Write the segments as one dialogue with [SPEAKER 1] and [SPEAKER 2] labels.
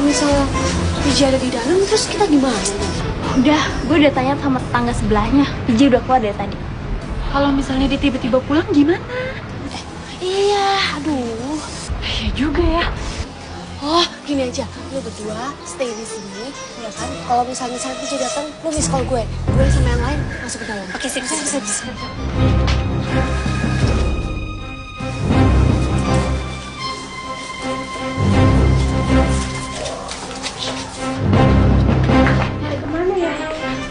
[SPEAKER 1] misalnya PJ ada di dalam, terus kita gimana?
[SPEAKER 2] Udah, gue udah tanya sama tetangga sebelahnya. PJ udah keluar dari tadi.
[SPEAKER 3] Kalau misalnya dia tiba-tiba pulang gimana?
[SPEAKER 1] Iya, aduh.
[SPEAKER 3] Iya juga ya.
[SPEAKER 1] Oh, gini aja, lu berdua stay di sini, ya kan? Kalau misalnya PJ datang, lu miss call gue sama yang lain masuk ke dalam. Oke, sip.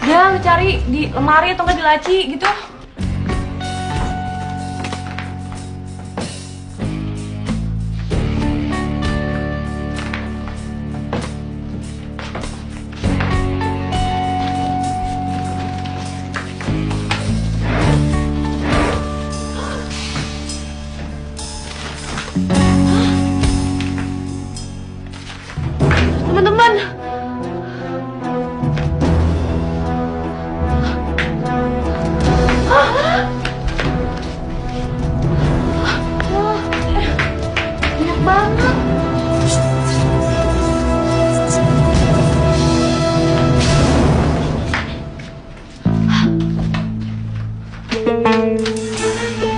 [SPEAKER 3] Dia cari di lemari atau nggak di laci gitu. Teman-teman, banyak banget.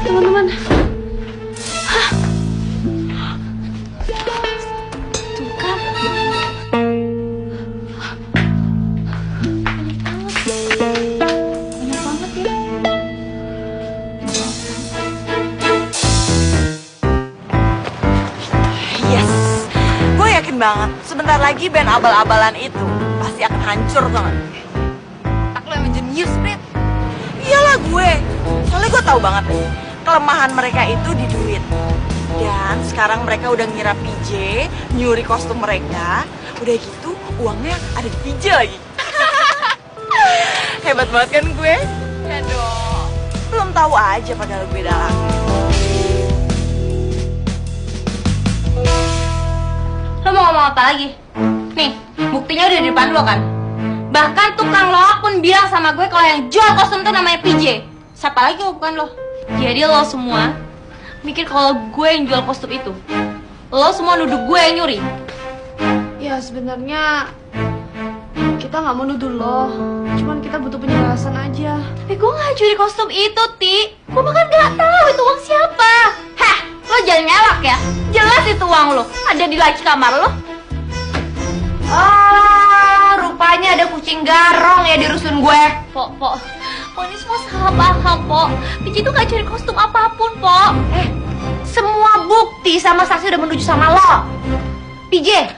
[SPEAKER 3] Teman-teman, tuh kan. Banyak banget ya.
[SPEAKER 4] Yes, gue yakin banget sebentar lagi band abal-abalan itu pasti akan hancur tau gak? Tak lo emang jenius, Brit. Iyalah gue, soalnya gue tahu banget nih kelemahan mereka itu di duit. Dan sekarang mereka udah ngira PJ, nyuri kostum mereka. Udah gitu uangnya ada di PJ lagi. Hebat banget kan gue? Ya dong. Belum tahu aja padahal gue dalam.
[SPEAKER 2] Lo mau ngomong apa lagi? Nih, buktinya udah di depan lo kan? Bahkan tukang loak pun bilang sama gue kalau yang jual kostum tuh namanya PJ. Siapa lagi kalau bukan lo? Jadi lo semua mikir kalau gue yang jual kostum itu. Lo semua nuduh gue yang nyuri.
[SPEAKER 1] Ya sebenarnya kita nggak mau nuduh lo, cuman kita butuh penjelasan aja.
[SPEAKER 2] Tapi gue gak curi kostum itu, Ti. Gue bahkan gak tahu itu uang siapa. Hah, lo jangan ngelak ya. Jelas itu uang lo ada di laci kamar lo. Rupanya ada kucing garong ya di rusun gue. Po, ini semua salah paham, Po. PJ itu gak curi kostum apapun, Po. Semua bukti sama saksi udah menuju sama lo. PJ,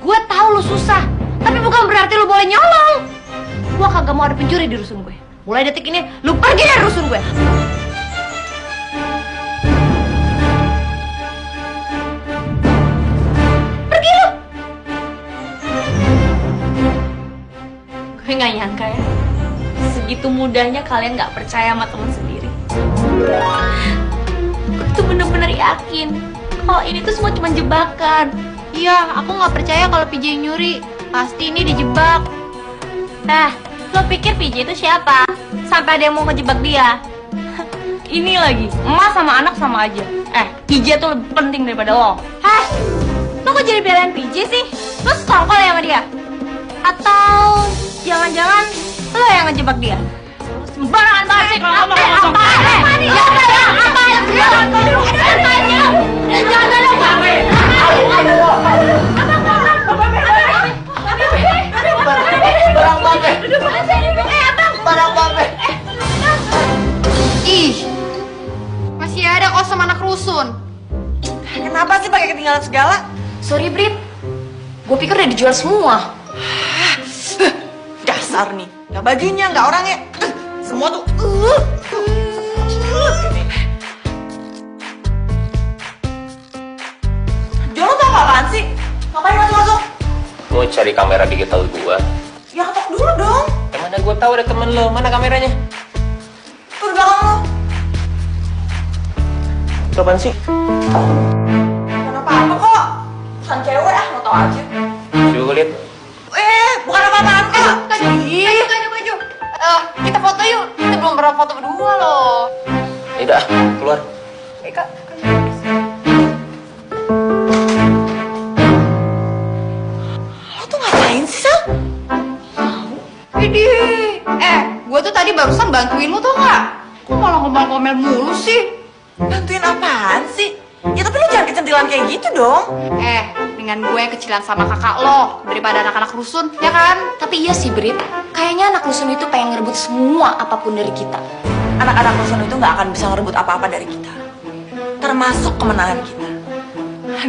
[SPEAKER 2] gue tahu lo susah, tapi bukan berarti lo boleh nyolong. Gue kagak mau ada pencuri di rusun gue. Mulai detik ini, lo pergi dari rusun gue. Pergi lo. Gue gak nyangka ya, segitu mudahnya kalian gak percaya sama teman sendiri. Gue tuh bener-bener yakin kalau ini tuh semua cuma jebakan. Iya, aku gak percaya kalau PJ nyuri. Pasti ini dijebak. Nah, lo pikir PJ itu siapa? Sampai ada yang mau ngejebak dia. Ini lagi, emas sama anak sama aja. PJ tuh lebih penting daripada lo. Hah? Lo kok jadi belain PJ sih? Lo sekongkol ya sama dia? Atau jangan-jangan lo yang ngejebak dia? Sembarangan banget sih.
[SPEAKER 1] Ih, masih ada kostum anak rusun.
[SPEAKER 4] Kenapa sih pakai ketinggalan segala?
[SPEAKER 2] Sorry, Brit. Gue pikir udah dijual semua.
[SPEAKER 4] Dasar nih, nggak bajunya, nggak orangnya. Semua tuh. Jolo tau apaan sih? Ngapain masuk-masuk?
[SPEAKER 5] Mau cari kamera digital gua.
[SPEAKER 4] Ya ketok dulu dong.
[SPEAKER 5] Mana gua tahu ada temen lo, mana kameranya?
[SPEAKER 4] Tuh di belakang lo.
[SPEAKER 5] Itu apaan sih?
[SPEAKER 4] Bukan apa-apa kok. Bukan cewek mau tau aja.
[SPEAKER 5] Coba gua lihat.
[SPEAKER 4] Bukan apa-apaan kok.
[SPEAKER 1] Baju. Kita foto yuk. Kita belum pernah foto berdua loh.
[SPEAKER 5] Ya udah, keluar.
[SPEAKER 4] Eka.
[SPEAKER 3] Widih. Gue tuh tadi barusan bantuin lu tuh nggak? Kok malah ngomel-ngomel mulu sih?
[SPEAKER 4] Bantuin apaan sih? Ya tapi lu jangan kecentilan kayak gitu dong.
[SPEAKER 3] Dengan gue kecilan sama kakak lo daripada anak-anak rusun, ya kan?
[SPEAKER 1] Tapi iya sih, Brit. Kayaknya anak rusun itu pengen ngerebut semua apapun dari kita.
[SPEAKER 4] Anak-anak rusun itu nggak akan bisa ngerebut apa-apa dari kita, termasuk kemenangan kita.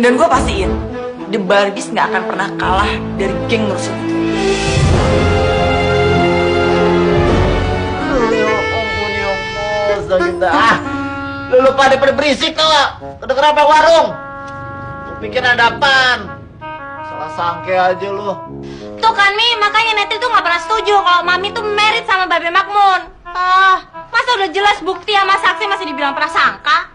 [SPEAKER 4] Dan gue pastiin, The Barbies nggak akan pernah kalah dari geng rusun itu.
[SPEAKER 6] Lu pada berisik tau gak? Udah kenapa warung? Lu pikir ada apaan? Salah sangke aja lu.
[SPEAKER 2] Tuh kan Mi, makanya Netil tuh gak pernah setuju kalau Mami tuh married sama Babe Makmun. Masa udah jelas bukti sama saksi masih dibilang prasangka?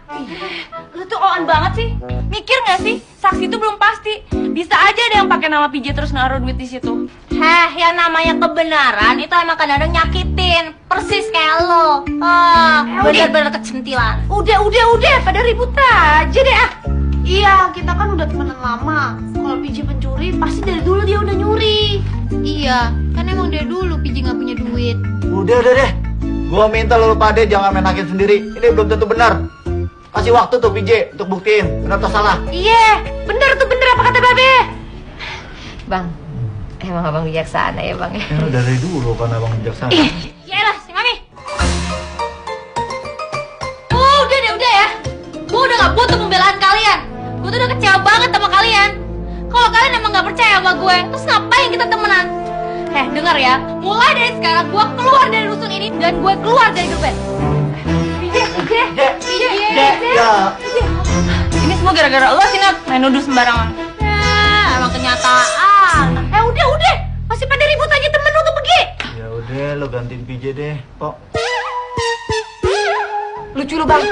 [SPEAKER 3] Lu tuh oan banget sih. Mikir nggak sih? Saksi itu belum pasti. Bisa aja ada yang pakai nama PJ terus naruh duit di situ.
[SPEAKER 2] Yang namanya kebenaran itu emang kadang-kadang nyakitin. Persis kayak lo. Bener-bener kecentilan.
[SPEAKER 3] Udah, pada ribut aja deh ah.
[SPEAKER 1] Iya, kita kan udah temenan lama. Kalau PJ pencuri, pasti dari dulu dia udah nyuri.
[SPEAKER 2] Iya, kan emang dari dulu PJ gak punya duit.
[SPEAKER 6] Udah deh. Gua minta lu pada jangan main hakim sendiri. Ini belum tentu benar. Kasih waktu tuh PJ untuk buktiin benar atau salah.
[SPEAKER 3] Iya, bener apa kata Babe?
[SPEAKER 7] Bang, emang abang bijaksana ya bang ya?
[SPEAKER 6] Ya dari dulu kan abang bijaksana.
[SPEAKER 2] Yaelah, si Mami. Udah ya. Gue udah gak butuh pembelaan kalian. Gue tuh udah kecewa banget sama kalian. Kalau kalian emang gak percaya sama gue, terus ngapain kita temenan? Dengar ya, mulai dari sekarang gue keluar dari rusun ini dan gue keluar dari grup band.
[SPEAKER 6] Ya.
[SPEAKER 3] Ini semua gara-gara lo sih Nat, main nuduh sembarangan.
[SPEAKER 2] Emang kenyataan. Udah. Masih pada ribut aja temen lu tuh pergi.
[SPEAKER 6] Ya udah, lo gantiin PJ deh, Pok.
[SPEAKER 3] Lucu lu bang.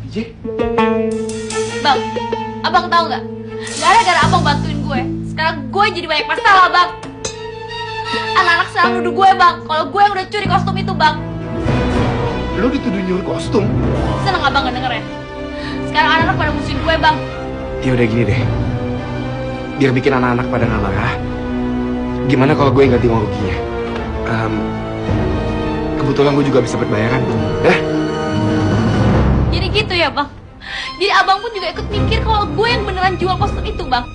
[SPEAKER 6] PJ?
[SPEAKER 2] Bang, abang tahu nggak? Gara-gara abang bantuin gue, sekarang gue jadi banyak masalah bang. Anak-anak sekarang nuduh gue bang, kalau gue yang udah curi kostum itu bang.
[SPEAKER 6] Lo dituduh nyuri kostum?
[SPEAKER 2] Seneng abang gak denger ya? Sekarang anak-anak pada musuhin gue bang.
[SPEAKER 8] Ya udah gini deh, biar bikin anak-anak pada nggak marah. Gimana kalau gue yang ganti uang ruginya? Kebetulan gue juga bisa berbayaran, ya?
[SPEAKER 2] Jadi gitu ya bang. Jadi abang pun juga ikut mikir kalau gue yang beneran jual kostum itu bang.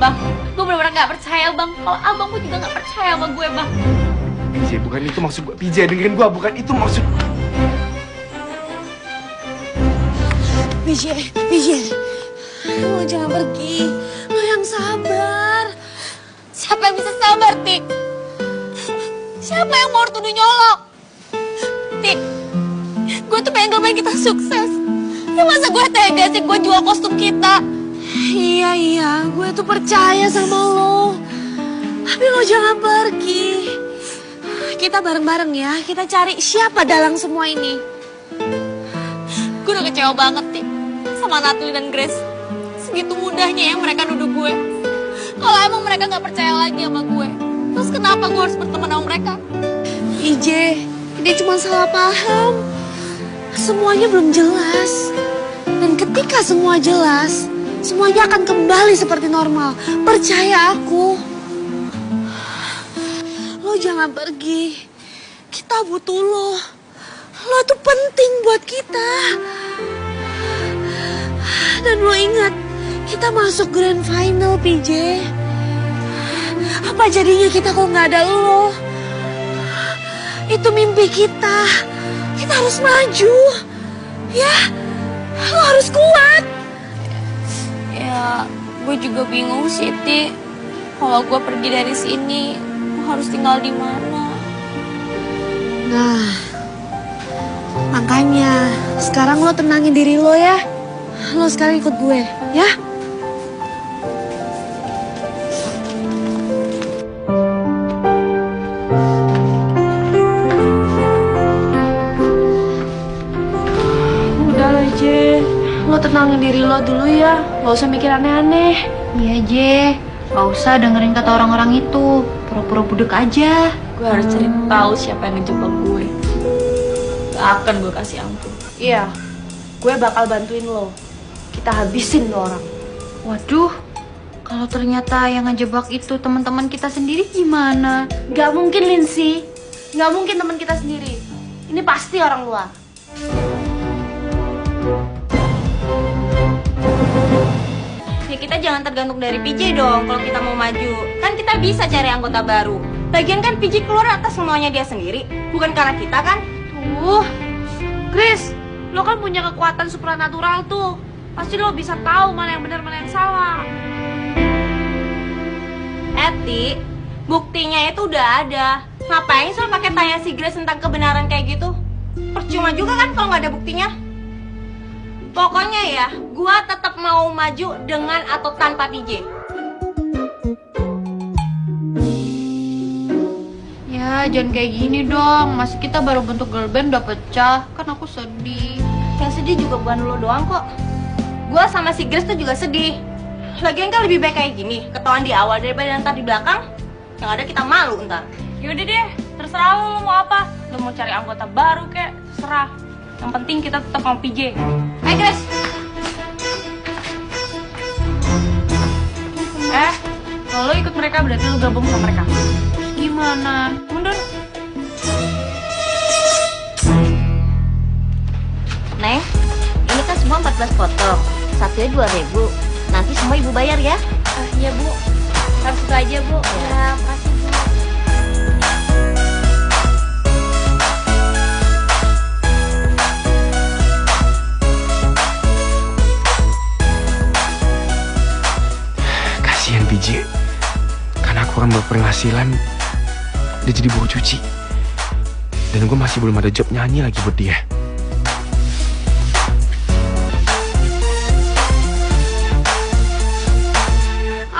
[SPEAKER 2] Bang, gue bener-bener gak percaya bang. Kalau abang pun juga gak percaya sama gue bang.
[SPEAKER 8] PJ, bukan itu maksud gue. PJ, dengerin gue, bukan itu maksud.
[SPEAKER 1] PJ, lo jangan pergi. Lo yang sabar.
[SPEAKER 2] Siapa yang bisa sabar, Tik? Siapa yang mau tuduh nyolok? Tik, gue tuh pengen kita sukses. Ya masa gue tega sih gue jual kostum kita?
[SPEAKER 1] Iya, gue tuh percaya sama lo. Tapi lo jangan pergi. Kita bareng-bareng ya, kita cari siapa dalang semua ini.
[SPEAKER 2] Gue udah kecewa banget, Tik, sama Natli dan Grace. Segitu mudahnya ya mereka nuduh gue. Kalau emang mereka gak percaya lagi sama gue, terus kenapa gue harus berteman sama mereka?
[SPEAKER 1] PJ, dia cuma salah paham. Semuanya belum jelas. Dan ketika semua jelas, semuanya akan kembali seperti normal. Percaya aku. Lo jangan pergi. Kita butuh lo. Lo tuh penting buat kita. Dan lo ingat, kita masuk grand final, PJ. Apa jadinya kita kalau nggak ada lo? Itu mimpi kita. Kita harus maju. Ya, lo harus kuat.
[SPEAKER 2] Ya, gue juga bingung sih, Tik. Kalau gue pergi dari sini, gue harus tinggal di mana?
[SPEAKER 1] Nah, makanya sekarang lo tenangin diri lo ya. Lo sekarang ikut gue, ya?
[SPEAKER 3] Udah lah Je, lo tenangin diri lo dulu ya. Gak usah mikir aneh-aneh.
[SPEAKER 2] Iya, Je. Gak usah dengerin kata orang-orang itu. Pura-pura budek aja.
[SPEAKER 3] Gue harus cari tahu siapa yang ngejebak gue. Gak akan gue kasih ampun. Iya, gue bakal bantuin lo. Kita habisin lo orang.
[SPEAKER 2] Waduh, Kalau ternyata yang ngejebak itu teman-teman kita sendiri gimana?
[SPEAKER 3] Gak mungkin, Lindsay. Gak mungkin teman kita sendiri. Ini pasti orang luar.
[SPEAKER 2] Ya kita jangan tergantung dari PJ dong kalau kita mau maju. Kan kita bisa cari anggota baru. Lagian kan PJ keluar atas semuanya dia sendiri, bukan karena kita kan?
[SPEAKER 3] Chris, lo kan punya kekuatan supranatural tuh. Pasti lo bisa tahu mana yang benar mana yang salah.
[SPEAKER 2] Eti, buktinya itu udah ada. Ngapain sih lo pakai tanya si Grace tentang kebenaran kayak gitu? Percuma juga kan kalau nggak ada buktinya. Pokoknya ya, gua tetap mau maju dengan atau tanpa PJ. Ya, jangan kayak gini dong. Masih kita baru bentuk girl band udah pecah. Kan aku sedih. Yang sedih juga bukan lo doang kok. Gua sama si Grace tuh juga sedih. Lagian kan lebih baik kayak gini, ketahuan di awal daripada ntar di belakang. Yang ada kita malu ntar.
[SPEAKER 3] Yaudah deh, terserah lo mau apa. Lo mau cari anggota baru kek, terserah. Yang penting kita tetap mau PJ.
[SPEAKER 2] Hai Grace.
[SPEAKER 3] Kalau lo ikut mereka berarti lo gabung sama mereka.
[SPEAKER 2] Gimana?
[SPEAKER 3] Mundur.
[SPEAKER 7] Neng, ini kan semua 14 potong. Satunya 2.000. Nanti semua ibu bayar ya.
[SPEAKER 3] Iya Bu, harus itu aja Bu. Ya, makasih Bu.
[SPEAKER 8] Kasihan PJ. Karena aku kan berpenghasilan, dia jadi buruh cuci. Dan gue masih belum ada job nyanyi lagi buat dia.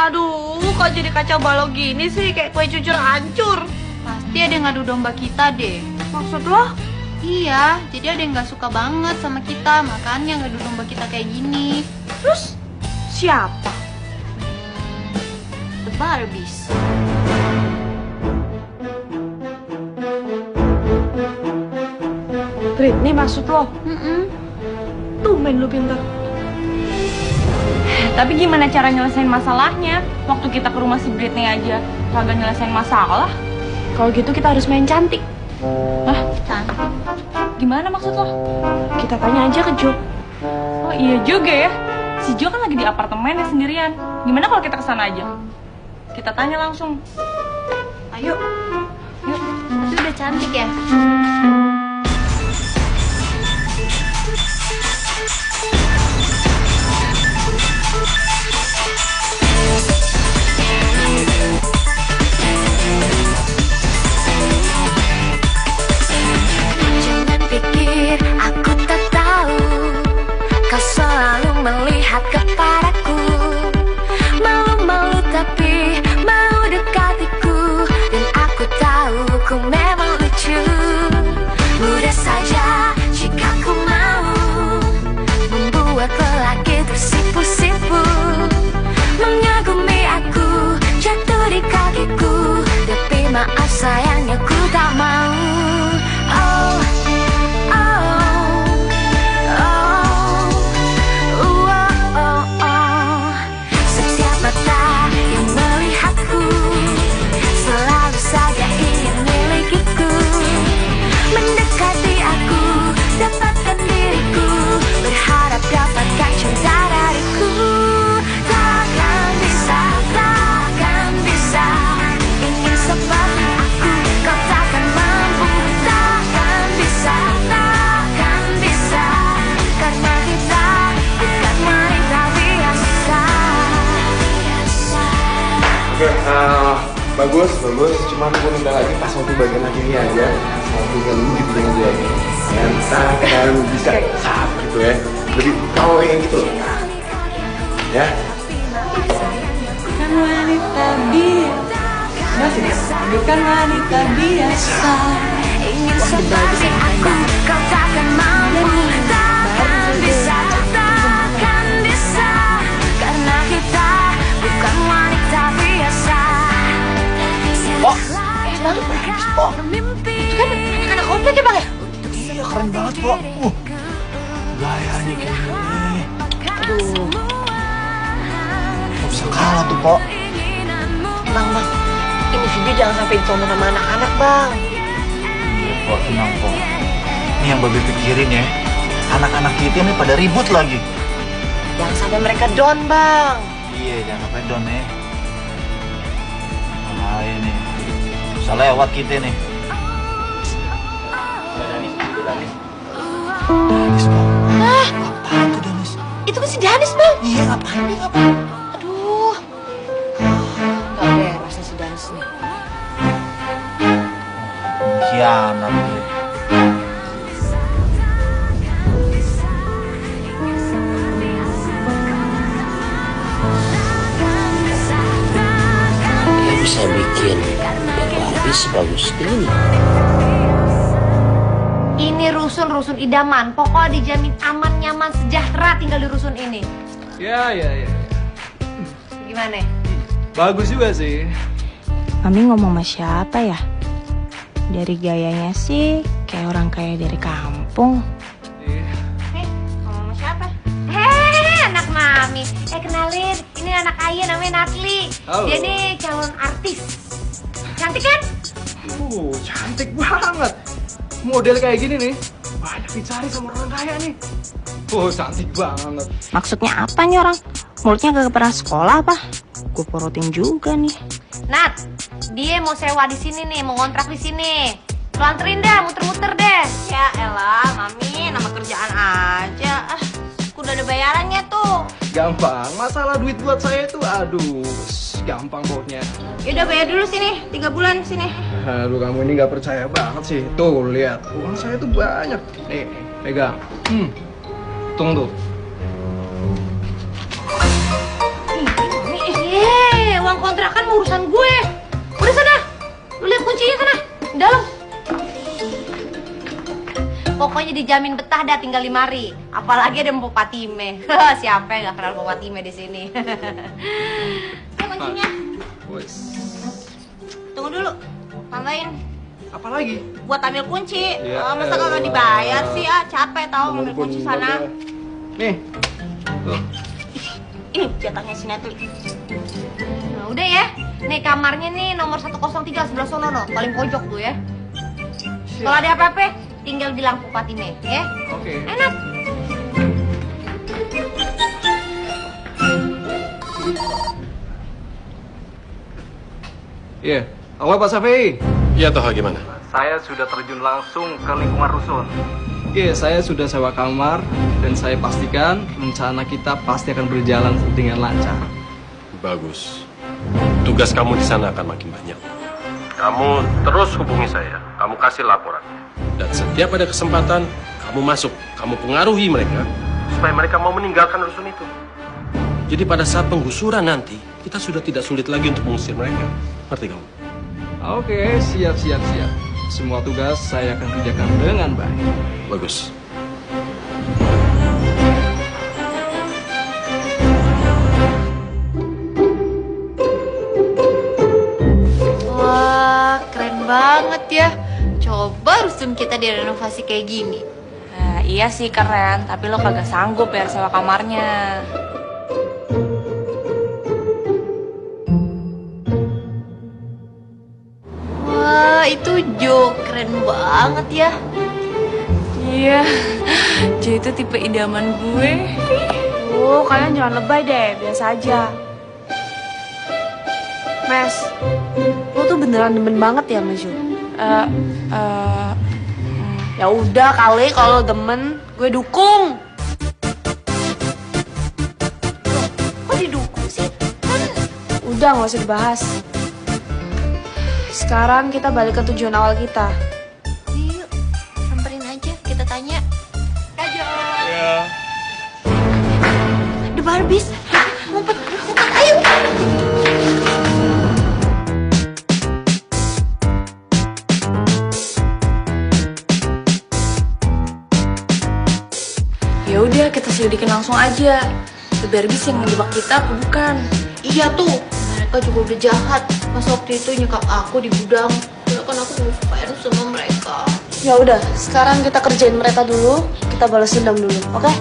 [SPEAKER 3] Aduh, kok jadi kacau balau gini sih? Kayak kue cucur hancur.
[SPEAKER 2] Pasti ada yang ngadu domba kita deh.
[SPEAKER 3] Maksud lo?
[SPEAKER 2] Iya, jadi ada yang gak suka banget sama kita. Makanya ngadu domba kita kayak gini.
[SPEAKER 3] Terus siapa?
[SPEAKER 2] The Barbies.
[SPEAKER 3] Britney maksud lo? Tumben lo pintar. Tapi gimana cara nyelesain masalahnya? Waktu kita ke rumah si Britney aja kagak nyelesain masalah. Kalau gitu kita harus main cantik. Hah?
[SPEAKER 2] Cantik?
[SPEAKER 3] Gimana maksud lo? Kita tanya aja ke Jo. Oh iya juga ya. Si Jo kan lagi di apartemennya sendirian. Gimana kalau kita kesana aja? Kita tanya langsung.
[SPEAKER 2] Ayo. Yuk, itu udah cantik ya?
[SPEAKER 9] Jangan pikir aku tak tahu, kau selalu melihat kepadaku. Malu-malu tapi mau dekatiku, dan aku tahu ku memang lucu. Mudah saja jika ku mau membuat lelaki tersipu-sipu, mengagumi aku, jatuh di kakiku. Tapi maaf sayangnya ku tak mau. Oh, oh, oh, oh, oh. Setiap mata yang melihatku selalu saja ingin milikiku, mendekati aku, dapatkan diriku, berharap dapatkan cinta dariku. Takkan bisa, takkan bisa, ingin seperti aku, kau takkan mampu. Takkan bisa, karena kita bukan wanita biasa.
[SPEAKER 8] Oke, bagus. Cuman gue minta lagi pas waktu bagian akhirnya aja. Waktu yang dulu gitu aja. Dan takkan bisa saat gitu ya. Jadi kau yang gitu loh. Ya.
[SPEAKER 1] Bukan wanita biasa. Masih deh. Bukan wanita biasa.
[SPEAKER 9] Ingin seperti aku, kau takkan mampu. Takkan bisa, karena kita bukan wanita biasa.
[SPEAKER 6] Oh,
[SPEAKER 9] Mimpi.
[SPEAKER 4] Anak komplek ya bang ya?
[SPEAKER 6] iya keren banget, Pok. Gayanya kayak gini. Aduh. Gak bisa kalah tuh Po.
[SPEAKER 1] Bang. Ini video jangan sampai ditonton sama anak-anak, Bang.
[SPEAKER 6] Iya, Po, tenang, Po. Ini yang Babe pikirin ya. Anak-anak kita nih pada ribut lagi.
[SPEAKER 1] Jangan sampai mereka down, Bang.
[SPEAKER 6] Iya, jangan sampai down nih. Bahaya nih. Bisa lewat kita nih. Danis, Bang.
[SPEAKER 1] Hah?
[SPEAKER 6] Apaan tuh, Danis?
[SPEAKER 1] Itu kan si Danis, Bang.
[SPEAKER 6] Iya, ngapain nih, ngapain?
[SPEAKER 1] Aduh. Gak beres nih si Danis nih.
[SPEAKER 6] Khianat nih.
[SPEAKER 10] Dia bisa bikin Barbie sebagus ini.
[SPEAKER 2] Ini rusun idaman. Pokoknya dijamin aman, nyaman, sejahtera tinggal di rusun ini.
[SPEAKER 11] Ya.
[SPEAKER 2] Gimana?
[SPEAKER 11] Bagus juga sih.
[SPEAKER 3] Mami ngomong sama siapa ya? Dari gayanya sih kayak orang kaya dari kampung.
[SPEAKER 2] Ngomong sama siapa? Anak Mami. Kenalin, ini anak ayah namanya Natli.
[SPEAKER 11] Halo.
[SPEAKER 2] Dia nih calon artis. Cantik kan?
[SPEAKER 11] Cantik banget. Model kayak gini nih, banyak dicari sama orang kaya nih. Cantik banget.
[SPEAKER 3] Maksudnya apa nih orang? Mulutnya gak pernah sekolah apa? Gue porotin juga nih.
[SPEAKER 2] Nat, dia mau sewa di sini nih, mau ngontrak di sini. Lu anterin dah, muter-muter deh. Ya elah, Mami, nama kerjaan aja. Udah ada bayarannya tuh.
[SPEAKER 11] Gampang, masalah duit buat saya tuh aduh, gampang pokoknya.
[SPEAKER 2] Yaudah bayar dulu sini, 3 bulan sini.
[SPEAKER 11] Aduh, kamu ini nggak percaya banget sih. Tuh, lihat, uang saya tuh banyak. Nih, pegang. Tunggu tuh.
[SPEAKER 2] Uang kontrakan urusan gue. Udah sana, lu lihat kuncinya sana, dalam. Pokoknya dijamin betah dah tinggal di mari. Apalagi ada Mpok Patime. Siapa yang gak kenal Mpok Patime di sini? Ya kuncinya. Tunggu dulu, tambahin.
[SPEAKER 11] Apa lagi?
[SPEAKER 2] Buat ambil kunci.
[SPEAKER 11] Ya,
[SPEAKER 2] Masa kagak dibayar sih? Capek tau ngambil kunci sana.
[SPEAKER 11] Nih. Tuh.
[SPEAKER 2] Ini jatahnya si Netli. Nah udah ya. Nih kamarnya nih nomor 103 sebelah sono no, paling pojok tuh ya. Kalau ada apa-apa, tinggal bilang Mpok Patime, ya.
[SPEAKER 11] Oke.
[SPEAKER 2] Enak.
[SPEAKER 11] Iya. Halo Pak Safi.
[SPEAKER 12] Iya toh gimana?
[SPEAKER 11] Saya sudah terjun langsung ke lingkungan rusun. Iya, saya sudah sewa kamar dan saya pastikan rencana kita pasti akan berjalan dengan lancar.
[SPEAKER 12] Bagus. Tugas kamu di sana akan makin banyak. Kamu terus hubungi saya, kamu kasih laporan. Dan setiap ada kesempatan, kamu masuk, kamu pengaruhi mereka supaya mereka mau meninggalkan rusun itu. Jadi pada saat penggusuran nanti, kita sudah tidak sulit lagi untuk mengusir mereka. Ngerti kamu?
[SPEAKER 11] Oke, siap. Semua tugas saya akan kerjakan dengan baik.
[SPEAKER 12] Bagus.
[SPEAKER 2] Wah, keren banget ya. Coba rusun kita direnovasi kayak gini.
[SPEAKER 3] Nah, iya sih keren, tapi lo kagak sanggup ya sewa kamarnya.
[SPEAKER 2] Wah, itu Jo, keren banget ya.
[SPEAKER 3] Iya, Jo itu tipe idaman gue. Oh, kalian jangan lebay deh, biasa aja.
[SPEAKER 1] Mes, lo tuh beneran demen banget ya sama Jo? Ya udah kali kalau demen, gue dukung.
[SPEAKER 2] Kok didukung sih? Kan
[SPEAKER 1] Udah gak usah dibahas. Sekarang kita balik ke tujuan awal kita.
[SPEAKER 2] yuk, samperin aja, kita tanya. Kajo.
[SPEAKER 11] Ya.
[SPEAKER 2] The Barbies. Ngumpet, ayo.
[SPEAKER 3] Ya udah, kita selidikin langsung aja. The Barbies yang ngejebak kita apa bukan?
[SPEAKER 2] Iya tuh, mereka juga udah jahat. Pas waktu itu nyekap aku di gudang. Ya kan aku mau fire sama mereka.
[SPEAKER 1] Ya udah, sekarang kita kerjain mereka dulu. Kita balas dendam dulu, oke?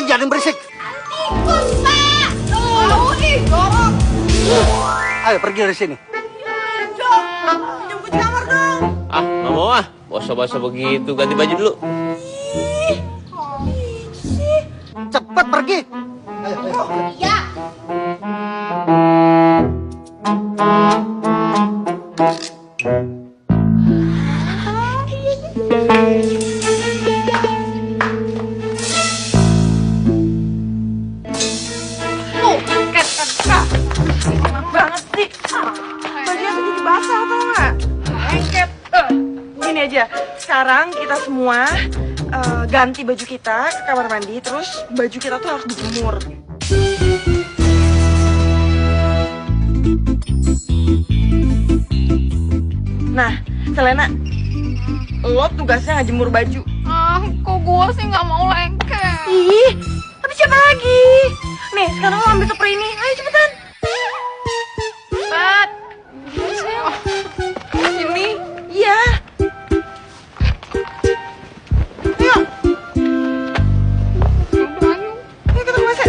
[SPEAKER 6] jangan berisik.
[SPEAKER 4] Tikus, Pak! Tahu nih, dorong.
[SPEAKER 6] Ayo pergi dari sini.
[SPEAKER 4] Jom, jemput kamar dong.
[SPEAKER 5] Ah, nggak mau ah. Bosok-bosok begitu, ganti baju dulu.
[SPEAKER 6] Cepat pergi. Ayo, ayo.
[SPEAKER 4] Iya.
[SPEAKER 3] Tuh, Kak. Enak banget sih. Bajunya tuh jadi basah tau nggak? Lengket. Gini aja, sekarang kita semua ganti baju kita ke kamar mandi, terus baju kita tuh harus dijemur. Nah, Selena, lo tugasnya ngejemur baju.
[SPEAKER 2] Kok gue sih nggak mau lengket.
[SPEAKER 3] Ih, tapi siapa lagi? Nih, sekarang lo ambil spray ini. Ayo cepetan.
[SPEAKER 2] Cepat.
[SPEAKER 3] Ini? Iya. Ayo. Ayo kita ke WC.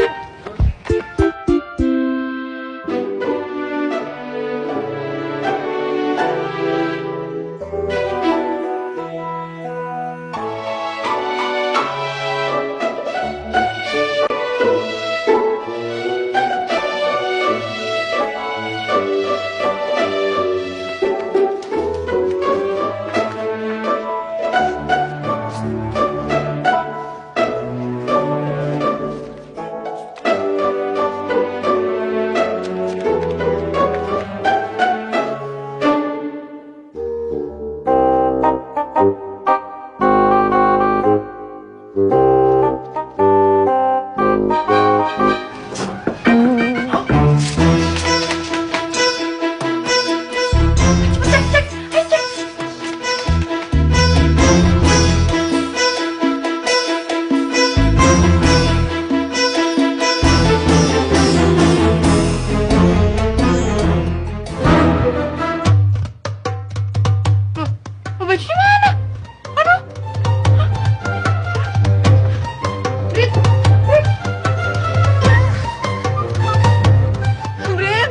[SPEAKER 2] Bajunya mana? Aduh. Brit.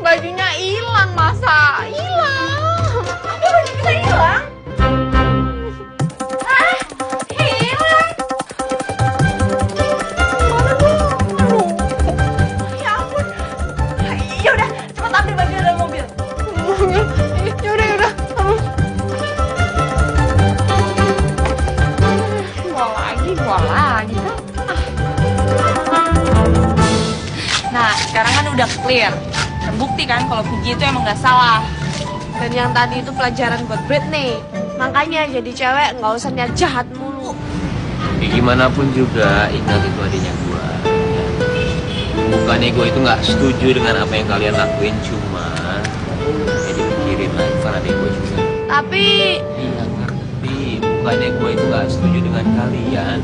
[SPEAKER 2] Bajunya hilang, masa? Hilang.
[SPEAKER 3] Apa baju kita hilang?
[SPEAKER 2] Hilang.
[SPEAKER 3] Mana dong? Ya ampun. Ya udah, cepat ambil baju dalam mobil.
[SPEAKER 2] Yaudah. Gua lagi tuh.
[SPEAKER 3] Nah, sekarang kan udah clear. Terbukti kan kalau PJ itu emang gak salah.
[SPEAKER 1] Dan yang tadi itu pelajaran buat Britney. Makanya jadi cewek nggak usah niat jahat mulu.
[SPEAKER 5] Ya gimana pun juga, ingat itu adiknya gua. Ya. Bukannya gua itu nggak setuju dengan apa yang kalian lakuin, cuma ya dipikirin lah, kan adik gua juga.
[SPEAKER 1] Tapi
[SPEAKER 5] Iya ngerti, bukannya gua itu nggak setuju dengan kalian.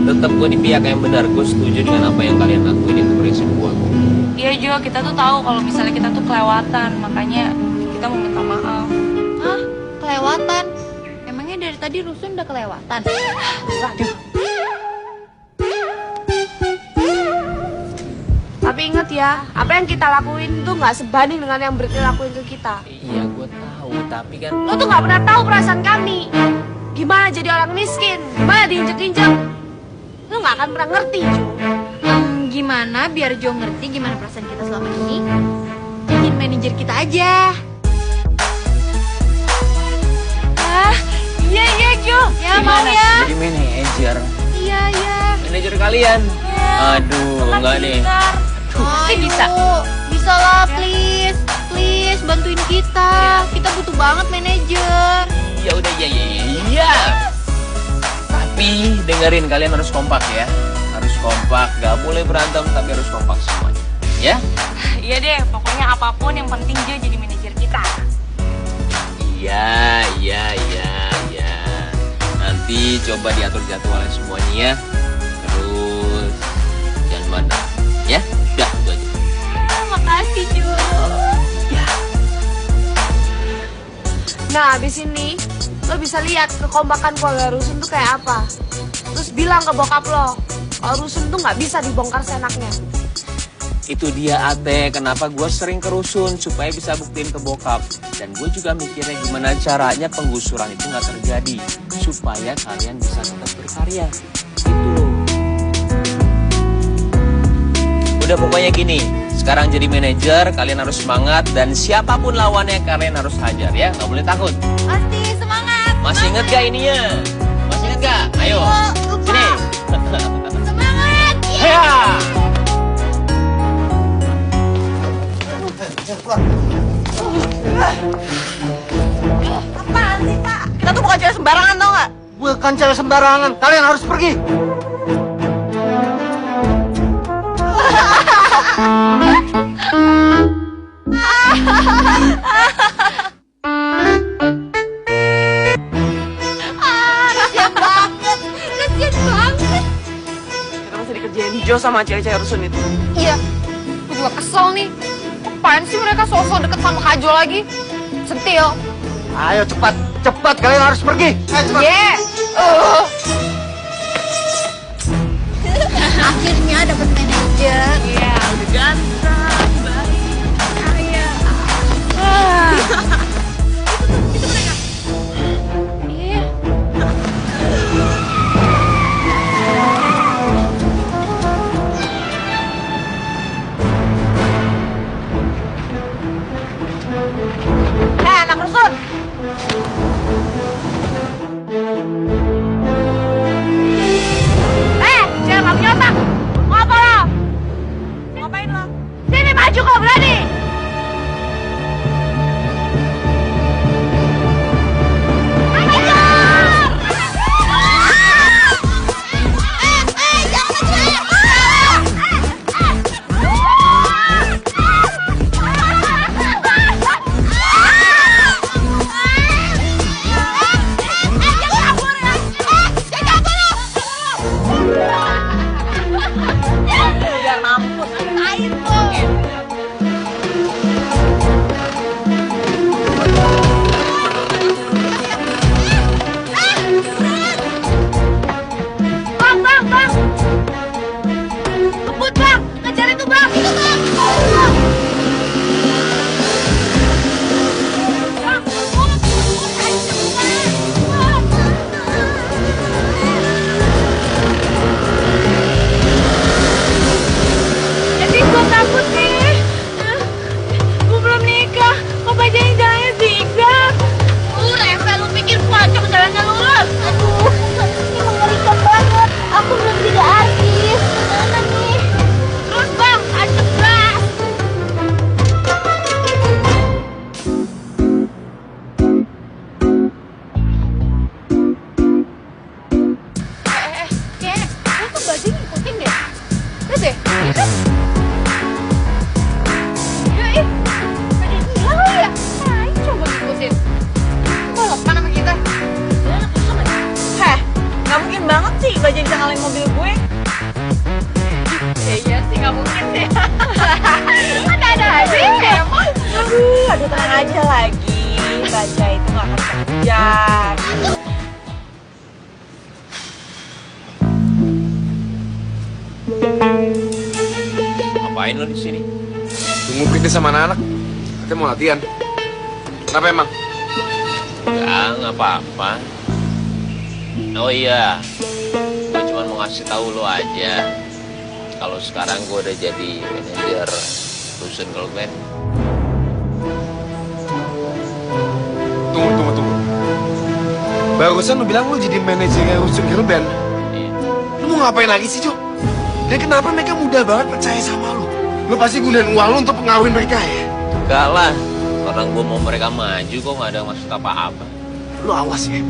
[SPEAKER 5] Tetap gua di pihak yang benar, gua setuju dengan apa yang kalian lakuin, itu prinsip gua.
[SPEAKER 3] Iya Jo, kita tuh tahu kalau misalnya kita tuh kelewatan, makanya kita mau minta maaf.
[SPEAKER 2] Hah? Kelewatan? Emangnya dari tadi Rusun udah kelewatan?
[SPEAKER 3] Waduh.
[SPEAKER 1] Tapi inget ya, apa yang kita lakuin tuh nggak sebanding dengan yang Britney lakuin ke kita.
[SPEAKER 5] Iya gua tahu, tapi kan
[SPEAKER 1] Lo tuh nggak pernah tahu perasaan kami. Gimana jadi orang miskin, gimana diinjek-injek. Lo nggak akan pernah ngerti, Jo.
[SPEAKER 2] Gimana biar Jo ngerti gimana perasaan kita selama ini? Jadiin manajer kita aja.
[SPEAKER 3] Iya Jo.
[SPEAKER 2] Ya mau ya?
[SPEAKER 5] jadi manajer.
[SPEAKER 2] Iya.
[SPEAKER 5] Manajer kalian. Aduh, enggak nih.
[SPEAKER 3] Pasti bisa.
[SPEAKER 2] Bisa lah, please. Please, bantuin kita. Kita butuh banget manajer.
[SPEAKER 5] Ya udah, iya. Tapi dengerin, kalian harus kompak ya. Harus kompak, gak boleh berantem tapi harus kompak semuanya. Ya?
[SPEAKER 3] Iya deh, pokoknya apapun yang penting Jo jadi manajer kita.
[SPEAKER 5] Iya. Nanti coba diatur jadwalnya semuanya ya. Terus jangan bandel. Ya? Udah, itu aja.
[SPEAKER 2] Makasih, Jo.
[SPEAKER 5] Ya.
[SPEAKER 1] Nah, abis ini lo bisa lihat kekompakan keluarga Rusun tuh kayak apa. Terus bilang ke bokap lo Kalau rusun tuh nggak bisa dibongkar seenaknya.
[SPEAKER 5] Itu dia Ate, kenapa gue sering ke rusun supaya bisa buktiin ke bokap. Dan gue juga mikirnya gimana caranya penggusuran itu nggak terjadi supaya kalian bisa tetap berkarya. Gitu loh. Udah pokoknya gini, sekarang jadi manajer, kalian harus semangat dan siapapun lawannya kalian harus hajar ya, nggak boleh takut.
[SPEAKER 2] Pasti semangat.
[SPEAKER 5] Masih inget gak ininya? Masih inget gak? Ayo, sini.
[SPEAKER 2] Semangat.
[SPEAKER 5] Ya.
[SPEAKER 4] Apaan sih, Pak? Kita tuh bukan cewek sembarangan, tau nggak?
[SPEAKER 6] Bukan cewek sembarangan, kalian harus pergi.
[SPEAKER 2] Kasian banget.
[SPEAKER 3] Kita masih dikerjain Jo sama cewek-cewek rusun itu.
[SPEAKER 13] Iya, gue juga kesel nih. Apaan sih mereka sosok deket sama Kajol lagi? Sentil.
[SPEAKER 6] Ayo cepat, cepat kalian harus pergi. Ayo cepat.
[SPEAKER 13] Yeah.
[SPEAKER 2] Akhirnya dapat manajer.
[SPEAKER 1] Iya, udah ganteng, baik, kaya.
[SPEAKER 2] Itu mereka. Iya.
[SPEAKER 4] Anak rusun.
[SPEAKER 2] Jangan nggak punya otak. Mau apa lo?
[SPEAKER 4] Ngapain lo?
[SPEAKER 2] Sini maju kau berani.
[SPEAKER 4] Jangan mampus, air tuh.
[SPEAKER 2] Bang. Kebut bang, ngejar itu bang. Itu bang. Jadi gue takut nih. Gue belum nikah. Kok bajanya jalannya zigzag? Reva, lu pikir pocong jalannya lurus? Aduh, ini mengerikan banget. Aku belum jadi artis. Gimana nih? Terus bang, adem gas. Lu tuh bajanya ngikutin deh. Lihat deh, iya kan? Ya, bajanya hilang lu ya? Ngapain coba ngikutin? Balapan sama kita. Dia anak rusun lagi.
[SPEAKER 4] Heh, nggak mungkin banget sih Bajaj bisa ngalahin mobil gue.
[SPEAKER 13] Iya sih, nggak mungkin sih.
[SPEAKER 2] Ada aja emang.
[SPEAKER 4] Aduh, tenang aja lagi. Bajaj itu nggak akan bisa kejar.
[SPEAKER 5] Ngapain lo di sini?
[SPEAKER 8] Tunggu Priti sama anak-anak. Kita mau latihan. Kenapa emang?
[SPEAKER 5] Nggak apa-apa. Oh iya, gue cuma mau ngasih tahu lo aja. Kalau sekarang gue udah jadi manajer rusun girl band.
[SPEAKER 8] Tunggu. Barusan lu bilang lu jadi manajernya rusun girl band.
[SPEAKER 5] Iya.
[SPEAKER 8] Lu mau ngapain lagi sih, Jo? Dan kenapa mereka mudah banget percaya sama lu? Lu pasti gunain uang lu untuk pengaruhin mereka ya?
[SPEAKER 5] Enggak lah, orang gue mau mereka maju kok nggak ada maksud apa-apa.
[SPEAKER 8] Lu awas ya.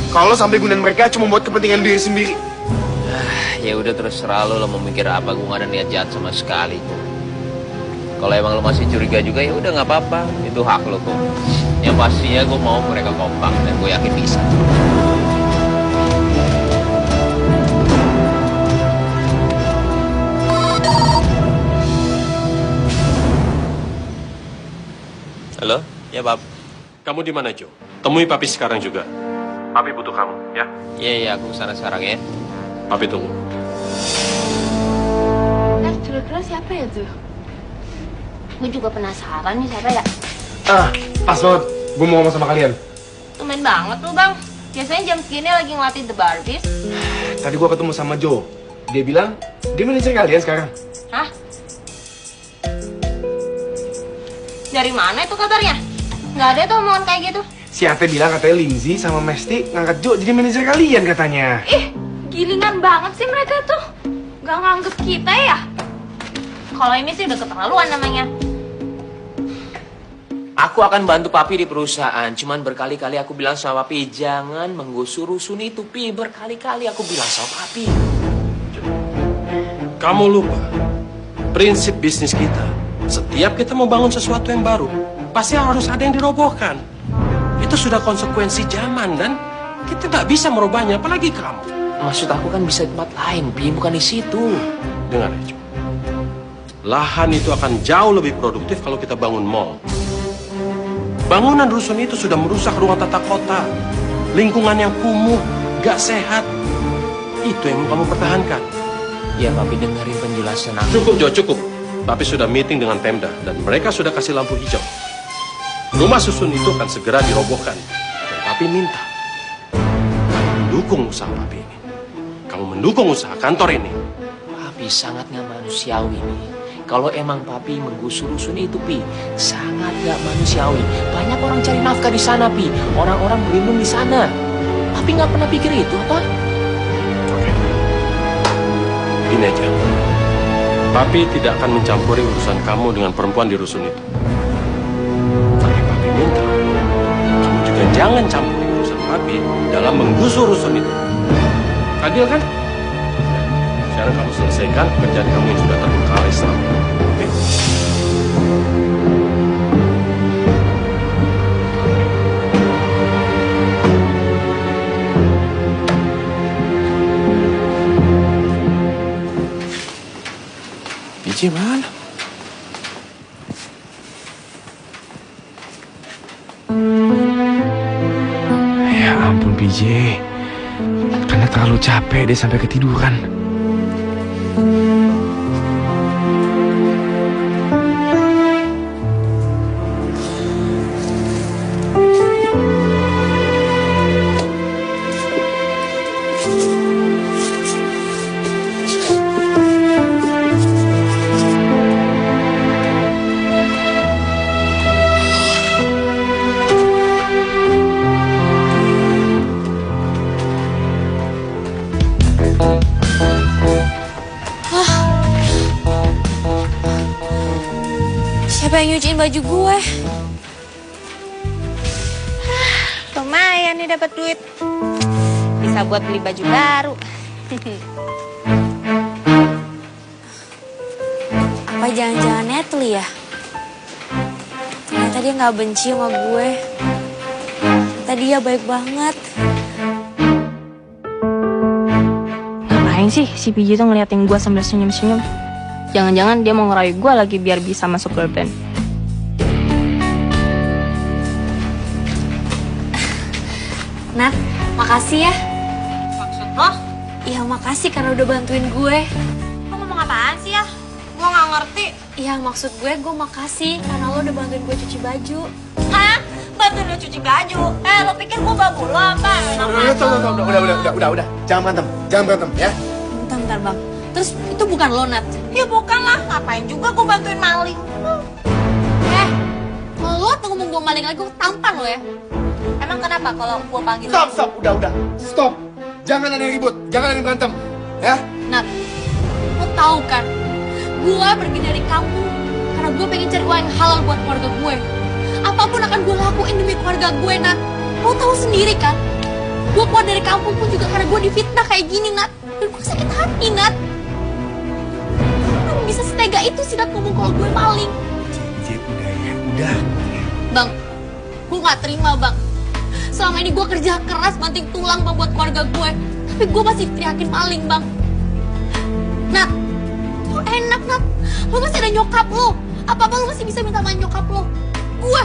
[SPEAKER 8] Kalau sampai gunain mereka cuma buat kepentingan diri sendiri.
[SPEAKER 5] Ya udah terserah lo mau mikir apa, gue nggak ada niat jahat sama sekali. Kalau emang lo masih curiga juga ya udah nggak apa-apa, itu hak lo kok. Yang pastinya gue mau mereka kompak dan gue yakin bisa. Halo, ya Pap.
[SPEAKER 12] Kamu di mana, Jo? Temui Papi sekarang juga. Papi butuh kamu, ya?
[SPEAKER 5] Iya, aku kesana sekarang ya.
[SPEAKER 12] Papi tunggu.
[SPEAKER 2] Kira-kira siapa ya tuh? Gue juga penasaran nih siapa ya.
[SPEAKER 8] Pas banget. Gue mau ngomong sama kalian.
[SPEAKER 2] Tumben banget lu bang. Biasanya jam segini lagi ngelatih The Barbies.
[SPEAKER 8] Tadi gue ketemu sama Joe. Dia bilang, dia manajer kalian sekarang.
[SPEAKER 2] Hah? Dari mana itu kabarnya? Nggak ada tuh omongan kayak gitu.
[SPEAKER 8] Si Ate bilang katanya Lindsay sama Mesti ngangkat Joe jadi manajer kalian katanya.
[SPEAKER 2] Ih, gilingan banget sih mereka tuh. Nggak nganggep kita ya? Kalau ini sih udah keterlaluan namanya.
[SPEAKER 5] Aku akan bantu papi di perusahaan. Cuman berkali-kali aku bilang sama papi, jangan menggusur rusun itu, Pi. Berkali-kali aku bilang sama papi.
[SPEAKER 12] Kamu lupa, prinsip bisnis kita. Setiap kita mau bangun sesuatu yang baru, pasti harus ada yang dirobohkan. Itu sudah konsekuensi zaman dan kita nggak bisa merubahnya, apalagi kamu.
[SPEAKER 5] Maksud aku kan bisa di tempat lain, Pi, bukan di situ.
[SPEAKER 12] Dengar ya, Jo. Lahan itu akan jauh lebih produktif kalau kita bangun mall. Bangunan rusun itu sudah merusak ruang tata kota. Lingkungan yang kumuh, gak sehat. Itu yang kamu pertahankan.
[SPEAKER 5] Ya, papi dengerin penjelasan aku.
[SPEAKER 12] Cukup, Jo, cukup. Papi sudah meeting dengan Pemda dan mereka sudah kasih lampu hijau. Rumah susun itu akan segera dirobohkan. Dan papi minta kamu mendukung usaha papi ini. Kamu mendukung usaha kantor ini.
[SPEAKER 5] Papi sangat gak manusiawi nih. Kalau emang papi menggusur rusun itu, Pi, sangat gak manusiawi. Banyak orang cari nafkah di sana, Pi. Orang-orang berlindung di sana. Papi gak pernah pikir itu, apa?
[SPEAKER 12] Oke. Gini aja. Papi tidak akan mencampuri urusan kamu dengan perempuan di rusun itu. Tapi papi minta, kamu juga jangan campuri urusan papi dalam menggusur rusun itu. Adil kan? Sekarang kamu selesaikan pekerjaan kamu yang sudah terbengkalai selama ini. Oke?
[SPEAKER 8] Biji mana? Ya ampun BJ. Karena terlalu capek dia sampai ketiduran.
[SPEAKER 1] Siapa yang nyuciin baju gue? Lumayan nih dapat duit. Bisa buat beli baju baru. Apa jangan-jangan Natalie ya? Ternyata dia nggak benci sama gue. Ternyata dia baik banget.
[SPEAKER 2] Ngapain sih si PJ tuh ngeliatin gue sambil senyum-senyum? Jangan-jangan dia mau ngerayu gue lagi biar bisa masuk girl band.
[SPEAKER 1] Nat, makasih ya.
[SPEAKER 2] Maksud lo?
[SPEAKER 1] Iya makasih karena udah bantuin gue.
[SPEAKER 2] Lo ngomong apaan sih ya? Gue gak ngerti.
[SPEAKER 1] Iya maksud gue makasih karena lo udah bantuin gue cuci baju.
[SPEAKER 4] Hah? Bantuin lo cuci baju? Lo pikir gue babu lo apa?
[SPEAKER 8] Udah. Jangan berantem ya.
[SPEAKER 1] Bentar bang. Terus itu bukan lo Nat?
[SPEAKER 4] Ya bukan lah, ngapain juga gue bantuin maling.
[SPEAKER 1] Kalau lo tuh ngomong gue maling lagi, gue tampar lo ya.
[SPEAKER 4] Emang kenapa kalau gue panggil?
[SPEAKER 8] Stop, udah. Stop. Jangan ada yang ribut, jangan ada yang berantem. Ya?
[SPEAKER 1] Nat, lo tahu kan? Gue pergi dari kampung karena gue pengen cari uang yang halal buat keluarga gue. Apapun akan gue lakuin demi keluarga gue, Nat. Lo tahu sendiri kan? Gue keluar dari kampung pun juga karena gue difitnah kayak gini, Nat. Dan gue sakit hati, Nat. Kenapa bisa setega itu sih, Nat, ngomong kalau gue maling?
[SPEAKER 8] Udah.
[SPEAKER 1] Bang, gue gak terima, Bang. Selama ini gue kerja keras, banting tulang, Bang, buat keluarga gue. Tapi gue masih teriakin maling, Bang. Nat, lo enak, Nat. Lo masih ada nyokap lo. Apa-apa lo masih bisa minta sama nyokap lo. Gue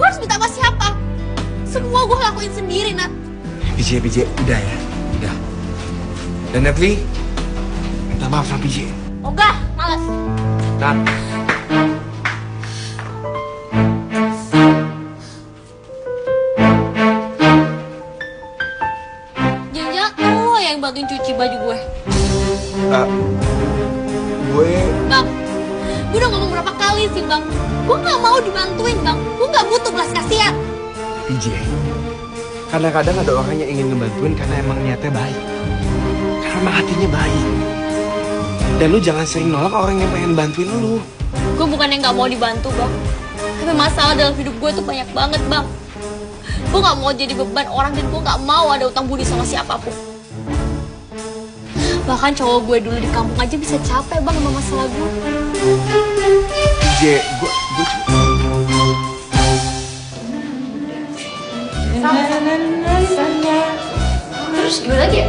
[SPEAKER 1] harus minta sama siapa? Semua gue lakuin sendiri, Nat.
[SPEAKER 8] BJ, udah ya. Udah. Dan Natalie, minta maaf sama BJ.
[SPEAKER 2] Ogah, males.
[SPEAKER 8] Nat.
[SPEAKER 2] Jangan-jangan lo yang bantuin cuci baju gue.
[SPEAKER 8] Gue...
[SPEAKER 2] Bang, gue udah ngomong berapa kali sih bang. Gue gak mau dibantuin bang. Gue gak butuh belas kasihan.
[SPEAKER 8] PJ, kadang-kadang ada orang yang ingin ngebantuin karena emang niatnya baik. Karena emang hatinya baik. Dan lu jangan sering nolak orang yang pengen bantuin lu.
[SPEAKER 2] Gue bukan yang gak mau dibantu bang. Tapi masalah dalam hidup gue tuh banyak banget bang. Gue gak mau jadi beban orang dan gue gak mau ada utang budi sama siapapun. Bahkan cowok gue dulu di kampung aja bisa capek bang sama masalah gue.
[SPEAKER 8] PJ, gue
[SPEAKER 13] Terus gimana lagi ya?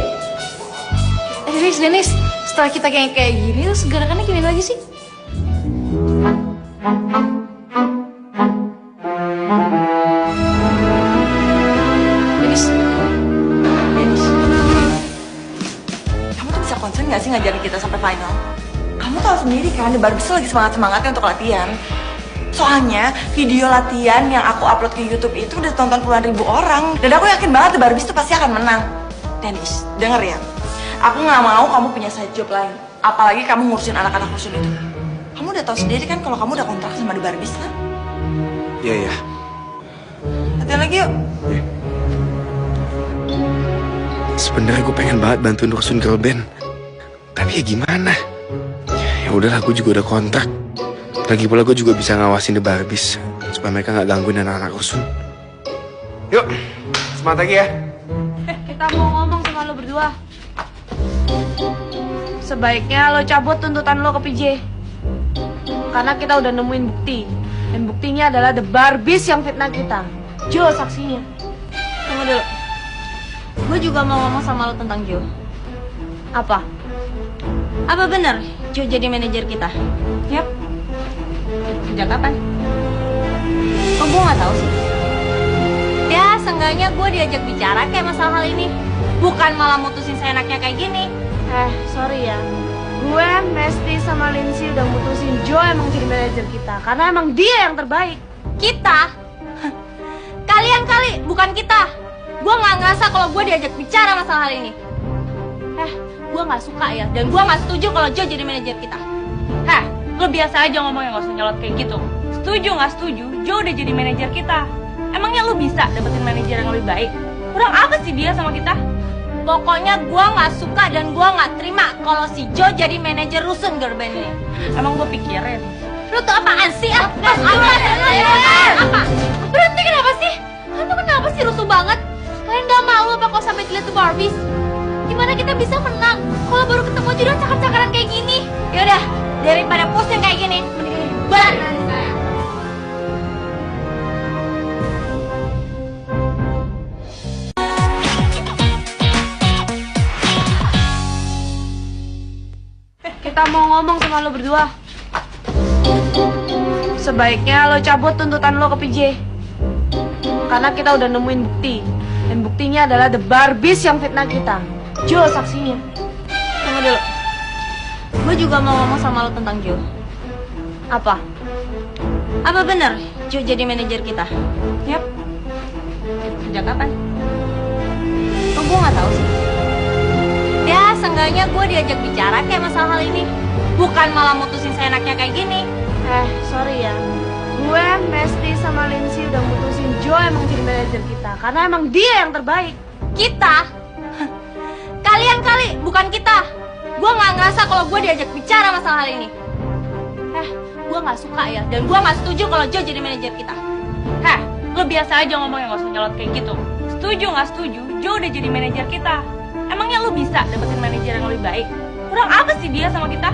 [SPEAKER 13] Denis, setelah kita kayak gini, terus gerakannya gimana lagi sih?
[SPEAKER 4] Denis, kamu tuh bisa konsen gak sih ngajarin kita sampai final? Kamu tahu sendiri kan, The Barbies lagi semangat-semangatnya untuk latihan. Soalnya video latihan yang aku upload ke YouTube itu udah tonton puluhan ribu orang. Dan aku yakin banget The Barbies tuh pasti akan menang. Dennis, denger ya. Aku gak mau kamu punya side job lain. Apalagi kamu ngurusin anak-anak rusun itu. Kamu udah tahu sendiri kan kalau kamu udah kontrak sama The Barbies kan?
[SPEAKER 8] Iya.
[SPEAKER 4] Latihan lagi yuk.
[SPEAKER 8] Sebenarnya gue pengen banget bantuin rusun girl band. Tapi ya gimana? Ya udahlah, gue juga udah kontrak. Lagi pula gue juga bisa ngawasin The Barbies supaya mereka nggak gangguin anak-anak rusun. Yuk, semangat lagi ya.
[SPEAKER 3] Kita mau ngomong sama lo berdua. Sebaiknya lo cabut tuntutan lo ke PJ. Karena kita udah nemuin bukti. Dan buktinya adalah The Barbies yang fitnah kita. Jo saksinya.
[SPEAKER 2] Tunggu dulu. Gue juga mau ngomong sama lo tentang Jo.
[SPEAKER 3] Apa?
[SPEAKER 2] Apa bener Jo jadi manajer kita?
[SPEAKER 3] Yap.
[SPEAKER 2] Sejak kapan? Oh, gue gak tahu sih. Ya, seenggaknya gue diajak bicara kayak masalah hal ini. Bukan malah mutusin seenaknya kayak gini.
[SPEAKER 3] Sorry ya. Gue, Mesty sama Lindsay udah mutusin Jo emang jadi manajer kita. Karena emang dia yang terbaik.
[SPEAKER 2] Kita? Kalian kali, bukan kita. Gue gak ngerasa kalau gue diajak bicara masalah hal ini. Gue gak suka ya. Dan gue gak setuju kalau Jo jadi manajer kita.
[SPEAKER 3] Lo biasa aja ngomong yang gak usah nyolot kayak gitu. Setuju gak setuju, Jo udah jadi manajer kita. Emangnya lo bisa dapetin manajer yang lebih baik? Kurang apa sih dia sama kita?
[SPEAKER 2] Pokoknya gue gak suka dan gue gak terima kalau si Jo jadi manajer rusun girl band ini.
[SPEAKER 3] Emang gue pikirin.
[SPEAKER 2] Lu tuh apaan sih? Apa? Berhenti kenapa sih? Lu kenapa sih rusuh banget? Kalian gak malu apa kalau sampai dilihat tuh Barbies? Gimana kita bisa menang kalau baru ketemu aja udah cakar-cakaran kayak gini? Yaudah, daripada pusing kayak gini, mending bubarin aja saya.
[SPEAKER 3] Kita mau ngomong sama lo berdua. Sebaiknya lo cabut tuntutan lo ke PJ. Karena kita udah nemuin bukti. Dan buktinya adalah The Barbies yang fitnah kita. Jo saksinya.
[SPEAKER 2] Tunggu dulu. Gue juga mau ngomong sama lo tentang Jo.
[SPEAKER 3] Apa?
[SPEAKER 2] Apa bener Jo jadi manajer kita?
[SPEAKER 3] Yap.
[SPEAKER 2] Sejak kapan? Oh, gue gak tahu sih. Ya, seenggaknya gue diajak bicara kayak masalah hal ini. Bukan malah mutusin seenaknya kayak gini.
[SPEAKER 3] Sorry ya. Gue, Mesty sama Lindsay udah mutusin Jo emang jadi manajer kita. Karena emang dia yang terbaik.
[SPEAKER 2] Kita? Kalian kali, bukan kita. Gue gak ngerasa kalau gue diajak bicara masalah hal ini. Gue gak suka ya. Dan gue gak setuju kalau Jo jadi manajer kita.
[SPEAKER 3] Lo biasa aja ngomong yang gak usah nyolot kayak gitu. Setuju gak setuju, Jo udah jadi manajer kita. Emangnya lo bisa dapetin manajer yang lebih baik? Kurang apa sih dia sama kita?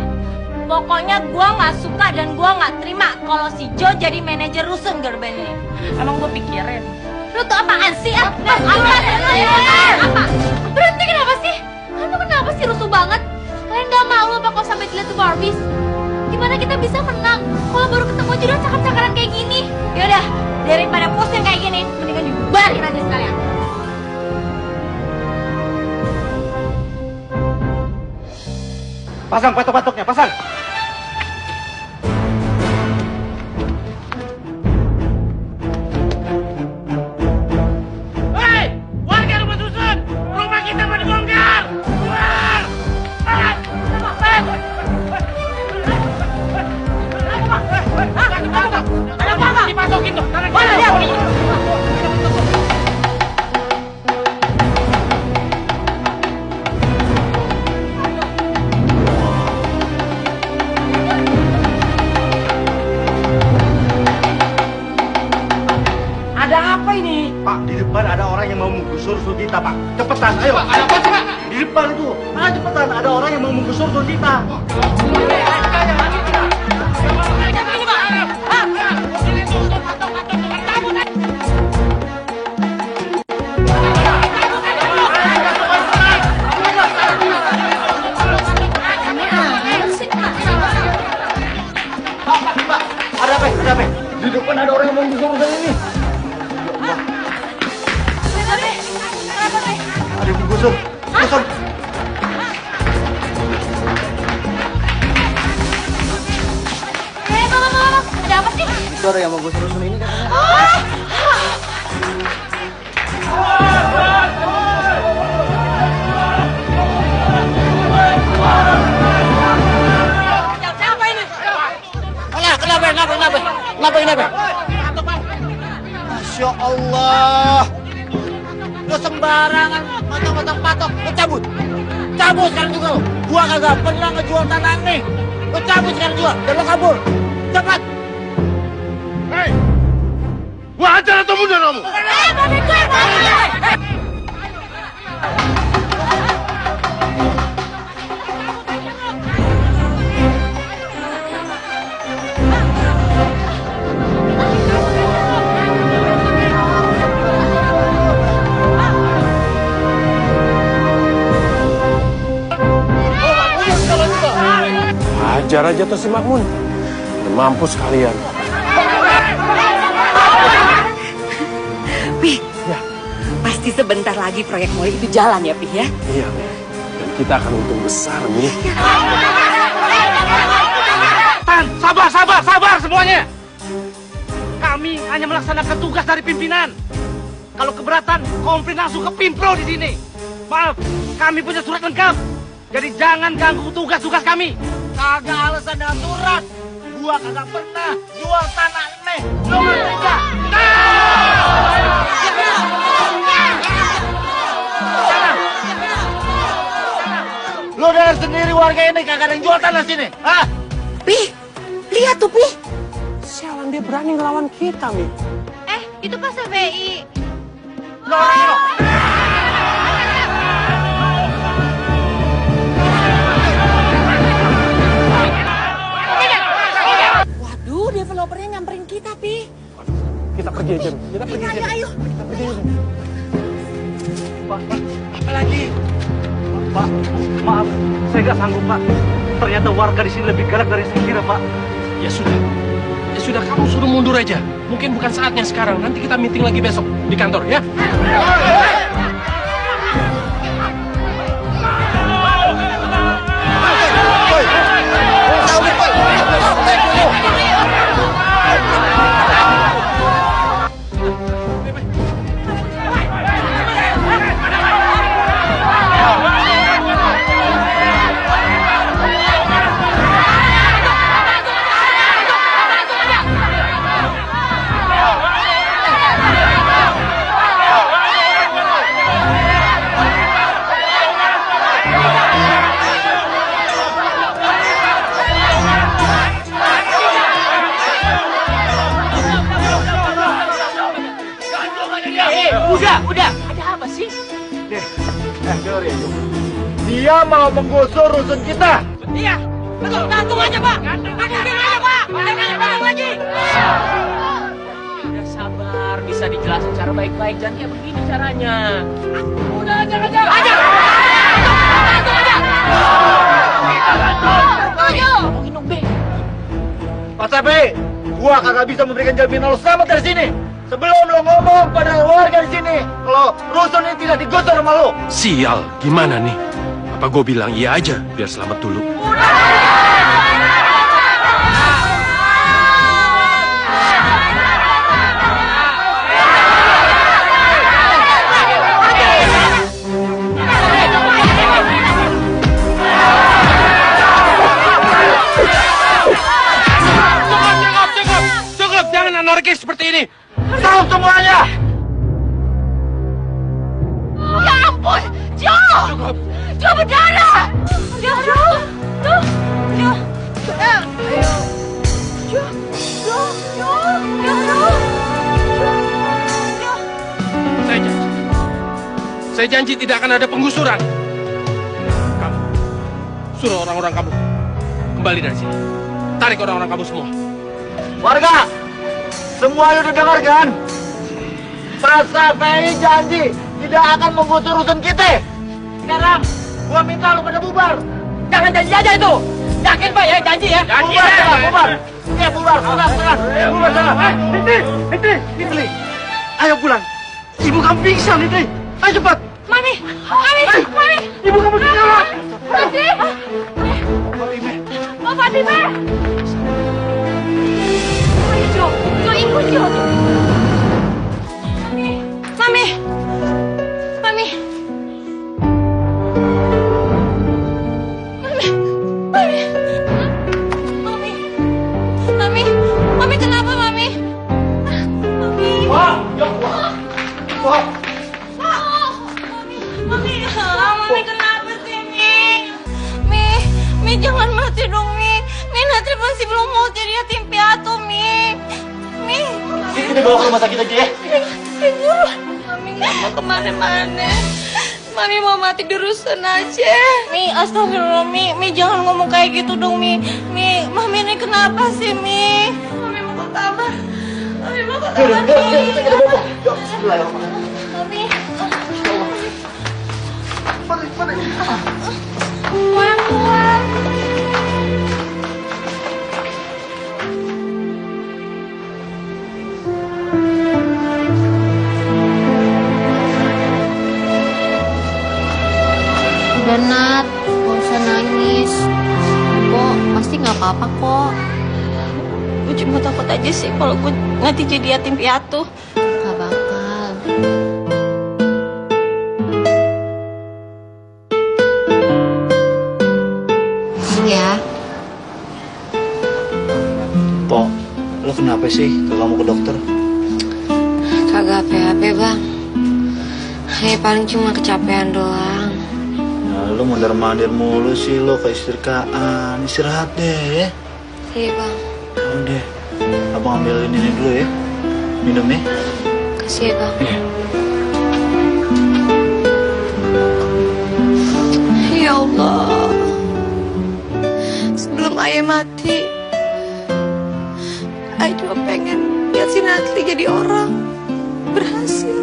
[SPEAKER 2] Pokoknya gue gak suka dan gue gak terima kalau si Jo jadi manajer rusun girl band ini.
[SPEAKER 3] Emang gue pikirin.
[SPEAKER 2] Lu tuh apaan sih? Apa? Berhenti kenapa sih? Lu kenapa sih rusuh banget? Kalian gak malu apa kalau sampai dilihat tuh Barbies? Gimana kita bisa menang kalau baru ketemu aja udah cakar-cakaran kayak gini? Yaudah, daripada pusing kayak gini, mendingan dibubarin aja sekalian.
[SPEAKER 6] Pasang patok-patoknya, pasang.
[SPEAKER 3] Mana dia? Ada apa ini?
[SPEAKER 6] Pak, di depan ada orang yang mau menggusur rusun kita, Pak. Cepetan, ayo. Pak, ada apa sih, Pak? Di depan itu. Ah, cepetan, ada orang yang mau menggusur rusun kita. Pak, ada apa? Ada apa? Di depan ada orang yang mau menggusur rusun ini. Ada yang menggusur. Gusur.
[SPEAKER 2] Bang, ada apa sih?
[SPEAKER 6] Itu ada yang mau menggusur rusun ini katanya.
[SPEAKER 3] Siapa ini?
[SPEAKER 6] Kenapa? Masya Allah. Lo sembarangan matang-matang patok. Lo cabut. Cabut sekarang juga lo. Gua kagak pernah ngejual tanah nih. Lo cabut sekarang juga. Dan lo kabur. Cepat. Hei. Gua hajar atau mundur kamu?
[SPEAKER 12] Hajar aja tuh si Makmun. Mampus kalian.
[SPEAKER 1] Pi, pasti sebentar lagi proyek mall itu jalan ya, Pi ya?
[SPEAKER 12] Iya, Mi. Dan kita akan untung besar, Mi.
[SPEAKER 3] Tan, sabar semuanya. Kami hanya melaksanakan tugas dari pimpinan. Kalau keberatan, komplain langsung ke Pimpro di sini. Maaf, kami punya surat lengkap. Jadi jangan ganggu tugas-tugas kami.
[SPEAKER 6] Kagak alasan dengan surat. Gua kagak pernah jual tanah nih. Lo ngerti? Lo dengar sendiri warga ini kagak ada yang jual tanah sini. Hah?
[SPEAKER 1] Pi, lihat tuh, Pi.
[SPEAKER 12] Sialan dia berani ngelawan kita, Mi.
[SPEAKER 2] Itu pas FBI.
[SPEAKER 6] Lo orang lo.
[SPEAKER 1] Waduh, developernya nyamperin kita, Pi.
[SPEAKER 12] Kita pergi aja, Mi. Kita pergi aja.
[SPEAKER 1] Ayo.
[SPEAKER 3] Pak, apa lagi? Pak, maaf, saya nggak sanggup, Pak. Ternyata warga di sini lebih galak dari saya kira, Pak.
[SPEAKER 12] Ya sudah, kamu suruh mundur aja. Mungkin bukan saatnya sekarang. Nanti kita meeting lagi besok di kantor, ya.
[SPEAKER 3] Udah. Ada apa sih?
[SPEAKER 6] Dengar ya, dia mau menggusur rusun kita.
[SPEAKER 3] Iya, betul. Gantung aja, Pak. Gantung aja, Pak. Gantung lagi.
[SPEAKER 5] Udah sabar, bisa dijelasin cara baik-baik. Jangan kayak begini caranya.
[SPEAKER 3] Udah, ajar. Gantung aja.
[SPEAKER 5] Ngomongin dong, Be.
[SPEAKER 6] Pak Sapi, gua kagak bisa memberikan jaminan lo selamat dari sini. Sebelum lo ngomong pada warga di sini, kalau rusun ini tidak digusur sama lo.
[SPEAKER 12] Sial, gimana nih? Apa gue bilang iya aja, biar selamat dulu.
[SPEAKER 3] Cukup, jangan
[SPEAKER 12] pergi seperti ini.
[SPEAKER 6] Tahu semuanya.
[SPEAKER 9] Ya ampun, Jo! Jo berdarah! Jo!
[SPEAKER 12] Saya janji tidak akan ada penggusuran. Kamu, suruh orang-orang kamu kembali dari sini. Tarik orang-orang kamu semua.
[SPEAKER 6] Warga, semua udah dengar kan? Rasa PI janji tidak akan menggusur rusun kita. Sekarang, gua minta lu pada bubar. Jangan janji aja itu. Yakin Pak ya, janji ya? Janji bubar, ya. Bubar. Ya, bubar. Bubar sana. Nitri. Ayo pulang. Ibu kamu pingsan, Nitri. Ayo cepat.
[SPEAKER 9] Mami.
[SPEAKER 6] Ibu kamu pingsan.
[SPEAKER 9] Mbak Fatime. Ayo Jo ikut Jo. Mami. Mami kenapa Mami?
[SPEAKER 6] Wah,
[SPEAKER 9] Mami kenapa sih Mi jangan mati dong Mi Natri masih belum mau jadi yatim piatu Mi
[SPEAKER 6] kita bawa ke rumah sakit aja ya.
[SPEAKER 9] Ibu Mami gak mau kemana-mana Mami mau mati di rusun aja Mi astagfirullah Mi jangan ngomong kayak gitu dong Mi Mami ini kenapa sih Mi Mami mau ke kamar Mi Mami Pulang
[SPEAKER 2] Udah Nat, gak usah nangis. Kok pasti gak apa-apa kok.
[SPEAKER 9] Gue cuma takut aja sih kalau gue nanti jadi yatim piatu.
[SPEAKER 2] Gak bakal. Ya.
[SPEAKER 6] Pok, lo kenapa sih kalau kamu ke dokter?
[SPEAKER 1] Kagak apa-apa bang. Paling cuma kecapean doang.
[SPEAKER 6] Nah, lo mondar-mandir mulu sih lo ke istrikaan. Istirahat deh ya.
[SPEAKER 1] Iya bang.
[SPEAKER 6] Udah, abang ambilin ini dulu ya. Minum ya.
[SPEAKER 1] Kasih ya bang. Ya Allah. Sebelum ayah mati, ayah cuma pengen lihat si Natli jadi orang. Berhasil.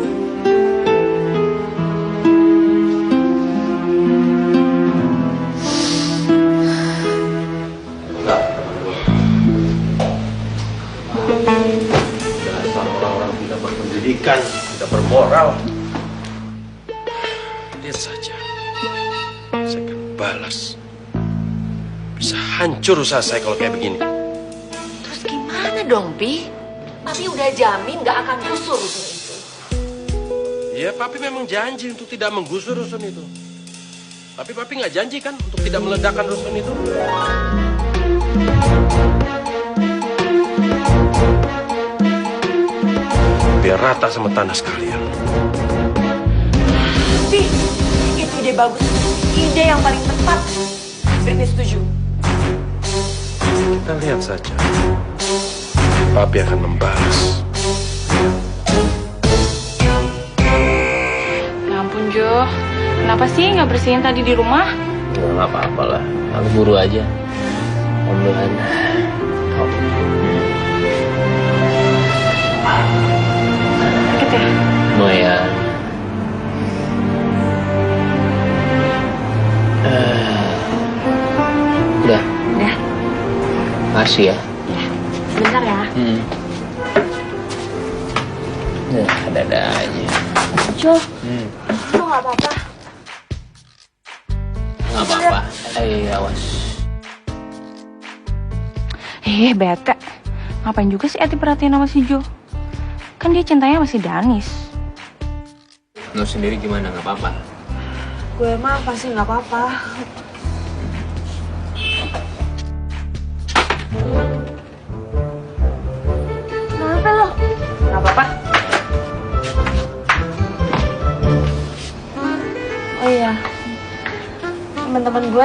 [SPEAKER 12] Dasar orang-orang tidak berpendidikan, tidak bermoral. Lihat saja, saya akan balas. Bisa hancur usaha saya kalau kayak begini.
[SPEAKER 1] Terus gimana dong, Pi? Papi udah jamin gak akan gusur rusun itu.
[SPEAKER 12] Iya, Papi memang janji untuk tidak menggusur rusun itu. Tapi Papi nggak janji kan untuk tidak meledakkan rusun itu. Biar rata sama tanah sekalian.
[SPEAKER 4] Pi, itu ide bagus. Ide yang paling tepat. Britney setuju.
[SPEAKER 12] Kita lihat saja. Papi akan membalas.
[SPEAKER 13] Ya ampun Jo, kenapa sih nggak bersihin tadi di rumah?
[SPEAKER 5] Nggak apa-apa lah, aku buru aja. Om-oman.
[SPEAKER 13] Sakit ya?
[SPEAKER 5] Lumayan. Udah.
[SPEAKER 13] Udah.
[SPEAKER 5] Makasih ya.
[SPEAKER 13] Sebentar ya.
[SPEAKER 5] Ada-ada aja.
[SPEAKER 13] Jo,
[SPEAKER 4] Lo gak apa-apa.
[SPEAKER 5] Nggak apa-apa. Awas.
[SPEAKER 13] bete. Ngapain juga sih Ati perhatiin sama si Jo? Kan dia cintanya masih Danis.
[SPEAKER 5] Lo sendiri gimana? Nggak apa-apa?
[SPEAKER 1] Gue mah pasti nggak apa-apa. Kenapa lo?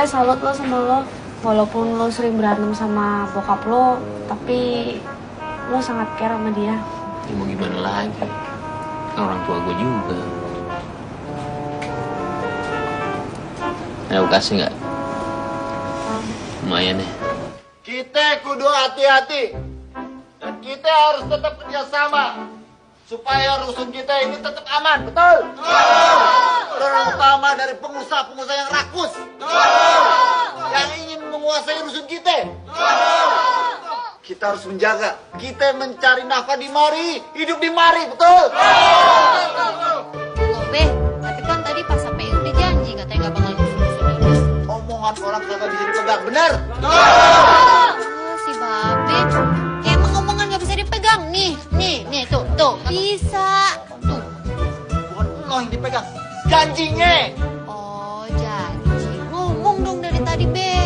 [SPEAKER 1] gue salut lo sama lo. Walaupun lo sering berantem sama bokap lo, tapi lo sangat care sama dia.
[SPEAKER 5] Ya mau gimana lagi? Kan orang tua gue juga. Aku kasih nggak? Lumayan ya.
[SPEAKER 6] Kita kudu hati-hati. Dan kita harus tetap kerjasama. Supaya rusun kita ini tetap aman, betul? Terutama dari pengusaha-pengusaha yang rakus. Yang ingin menguasai rusun kita. Kita harus menjaga. Kita mencari nafkah di mari, hidup di mari, betul?
[SPEAKER 7] Be, tapi kan tadi pas sampai udah janji katanya gak bakal rusun-rusun.
[SPEAKER 6] Omongan orang kagak bisa dipegang, bener?
[SPEAKER 7] Si Babe, emang omongan gak bisa dipegang? Nih, tuh. Bisa. Tuh.
[SPEAKER 6] Bukan lo yang dipegang, janjinya.
[SPEAKER 7] Oh, janji. Ngomong dong dari tadi, Be.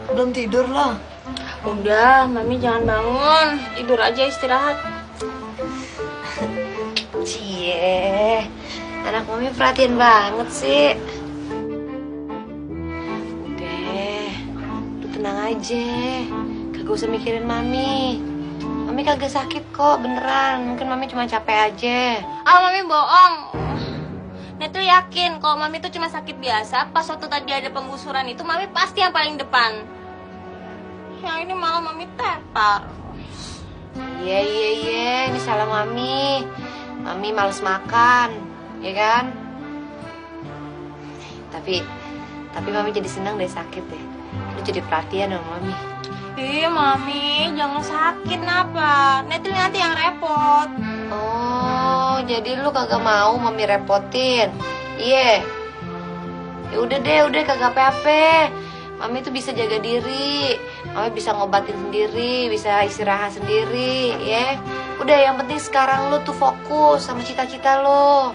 [SPEAKER 4] Belum tidur loh.
[SPEAKER 9] Udah, Mami jangan bangun. Tidur aja istirahat.
[SPEAKER 1] Cie, anak Mami perhatian banget sih. Udah, lu tenang aja. Kagak usah mikirin Mami. Mami kagak sakit kok, beneran. Mungkin Mami cuma capek aja.
[SPEAKER 9] Mami bohong. Netel yakin kalau Mami tuh cuma sakit biasa. Pas waktu tadi ada penggusuran itu, Mami pasti yang paling depan. Yang ini malah Mami tepar.
[SPEAKER 1] Iya, ini salah Mami. Mami males makan, ya kan? Tapi Mami jadi senang deh sakit deh. Lu jadi perhatian sama Mami.
[SPEAKER 9] Iya Mami, jangan sakit napa. Netel nanti yang repot.
[SPEAKER 1] Oh, jadi lu kagak mau Mami repotin? Iya. Ya udah deh, kagak apa-apa. Mami tuh bisa jaga diri, Mami bisa ngobatin sendiri, bisa istirahat sendiri, ya. Udah, yang penting sekarang lu tuh fokus sama cita-cita lo.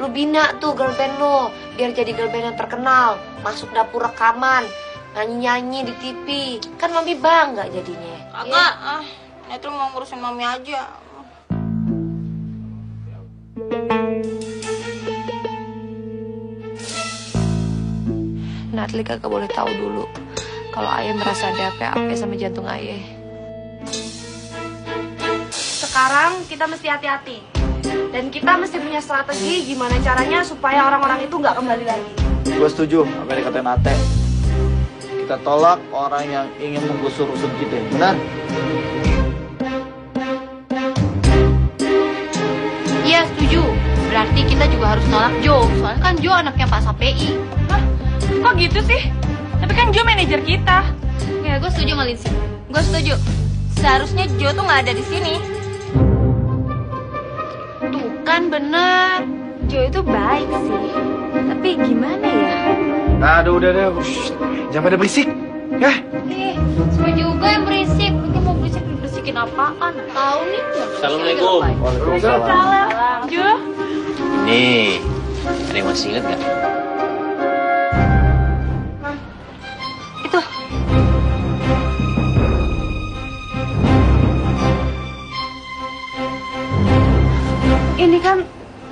[SPEAKER 1] Lu bina tuh girlband lo, biar jadi girlband yang terkenal, masuk dapur rekaman, nyanyi-nyanyi di TV. Kan Mami bangga jadinya.
[SPEAKER 9] Kagak, Netel mau ngurusin Mami aja.
[SPEAKER 1] Natli kagak boleh tahu dulu kalau Ayah merasa ada apa-apa sama jantung Ayah.
[SPEAKER 3] Sekarang kita mesti hati-hati. Dan kita mesti punya strategi gimana caranya supaya orang-orang itu nggak kembali lagi.
[SPEAKER 11] Gue setuju apa yang dikatain Ate. Kita tolak orang yang ingin menggusur rusun kita, benar?
[SPEAKER 2] Iya, setuju. Berarti kita juga harus nolak Jo. Soalnya kan Jo anaknya Pak Sapei.
[SPEAKER 9] Hah? Kok gitu sih? Tapi kan Jo manajer kita.
[SPEAKER 2] Ya, gue setuju sama Lindsay. Gue setuju. Seharusnya Jo tuh nggak ada di sini.
[SPEAKER 1] Tuh kan bener, Jo itu baik sih. Tapi gimana ya?
[SPEAKER 8] Aduh, udah. Jangan pada berisik, ya?
[SPEAKER 2] Semua juga yang berisik. Mungkin mau berisikin apaan? Tahu nih.
[SPEAKER 5] Assalamualaikum.
[SPEAKER 9] Waalaikumsalam. Jo.
[SPEAKER 5] Nih, ada yang masih ingat gak?
[SPEAKER 1] Itu.
[SPEAKER 3] Ini kan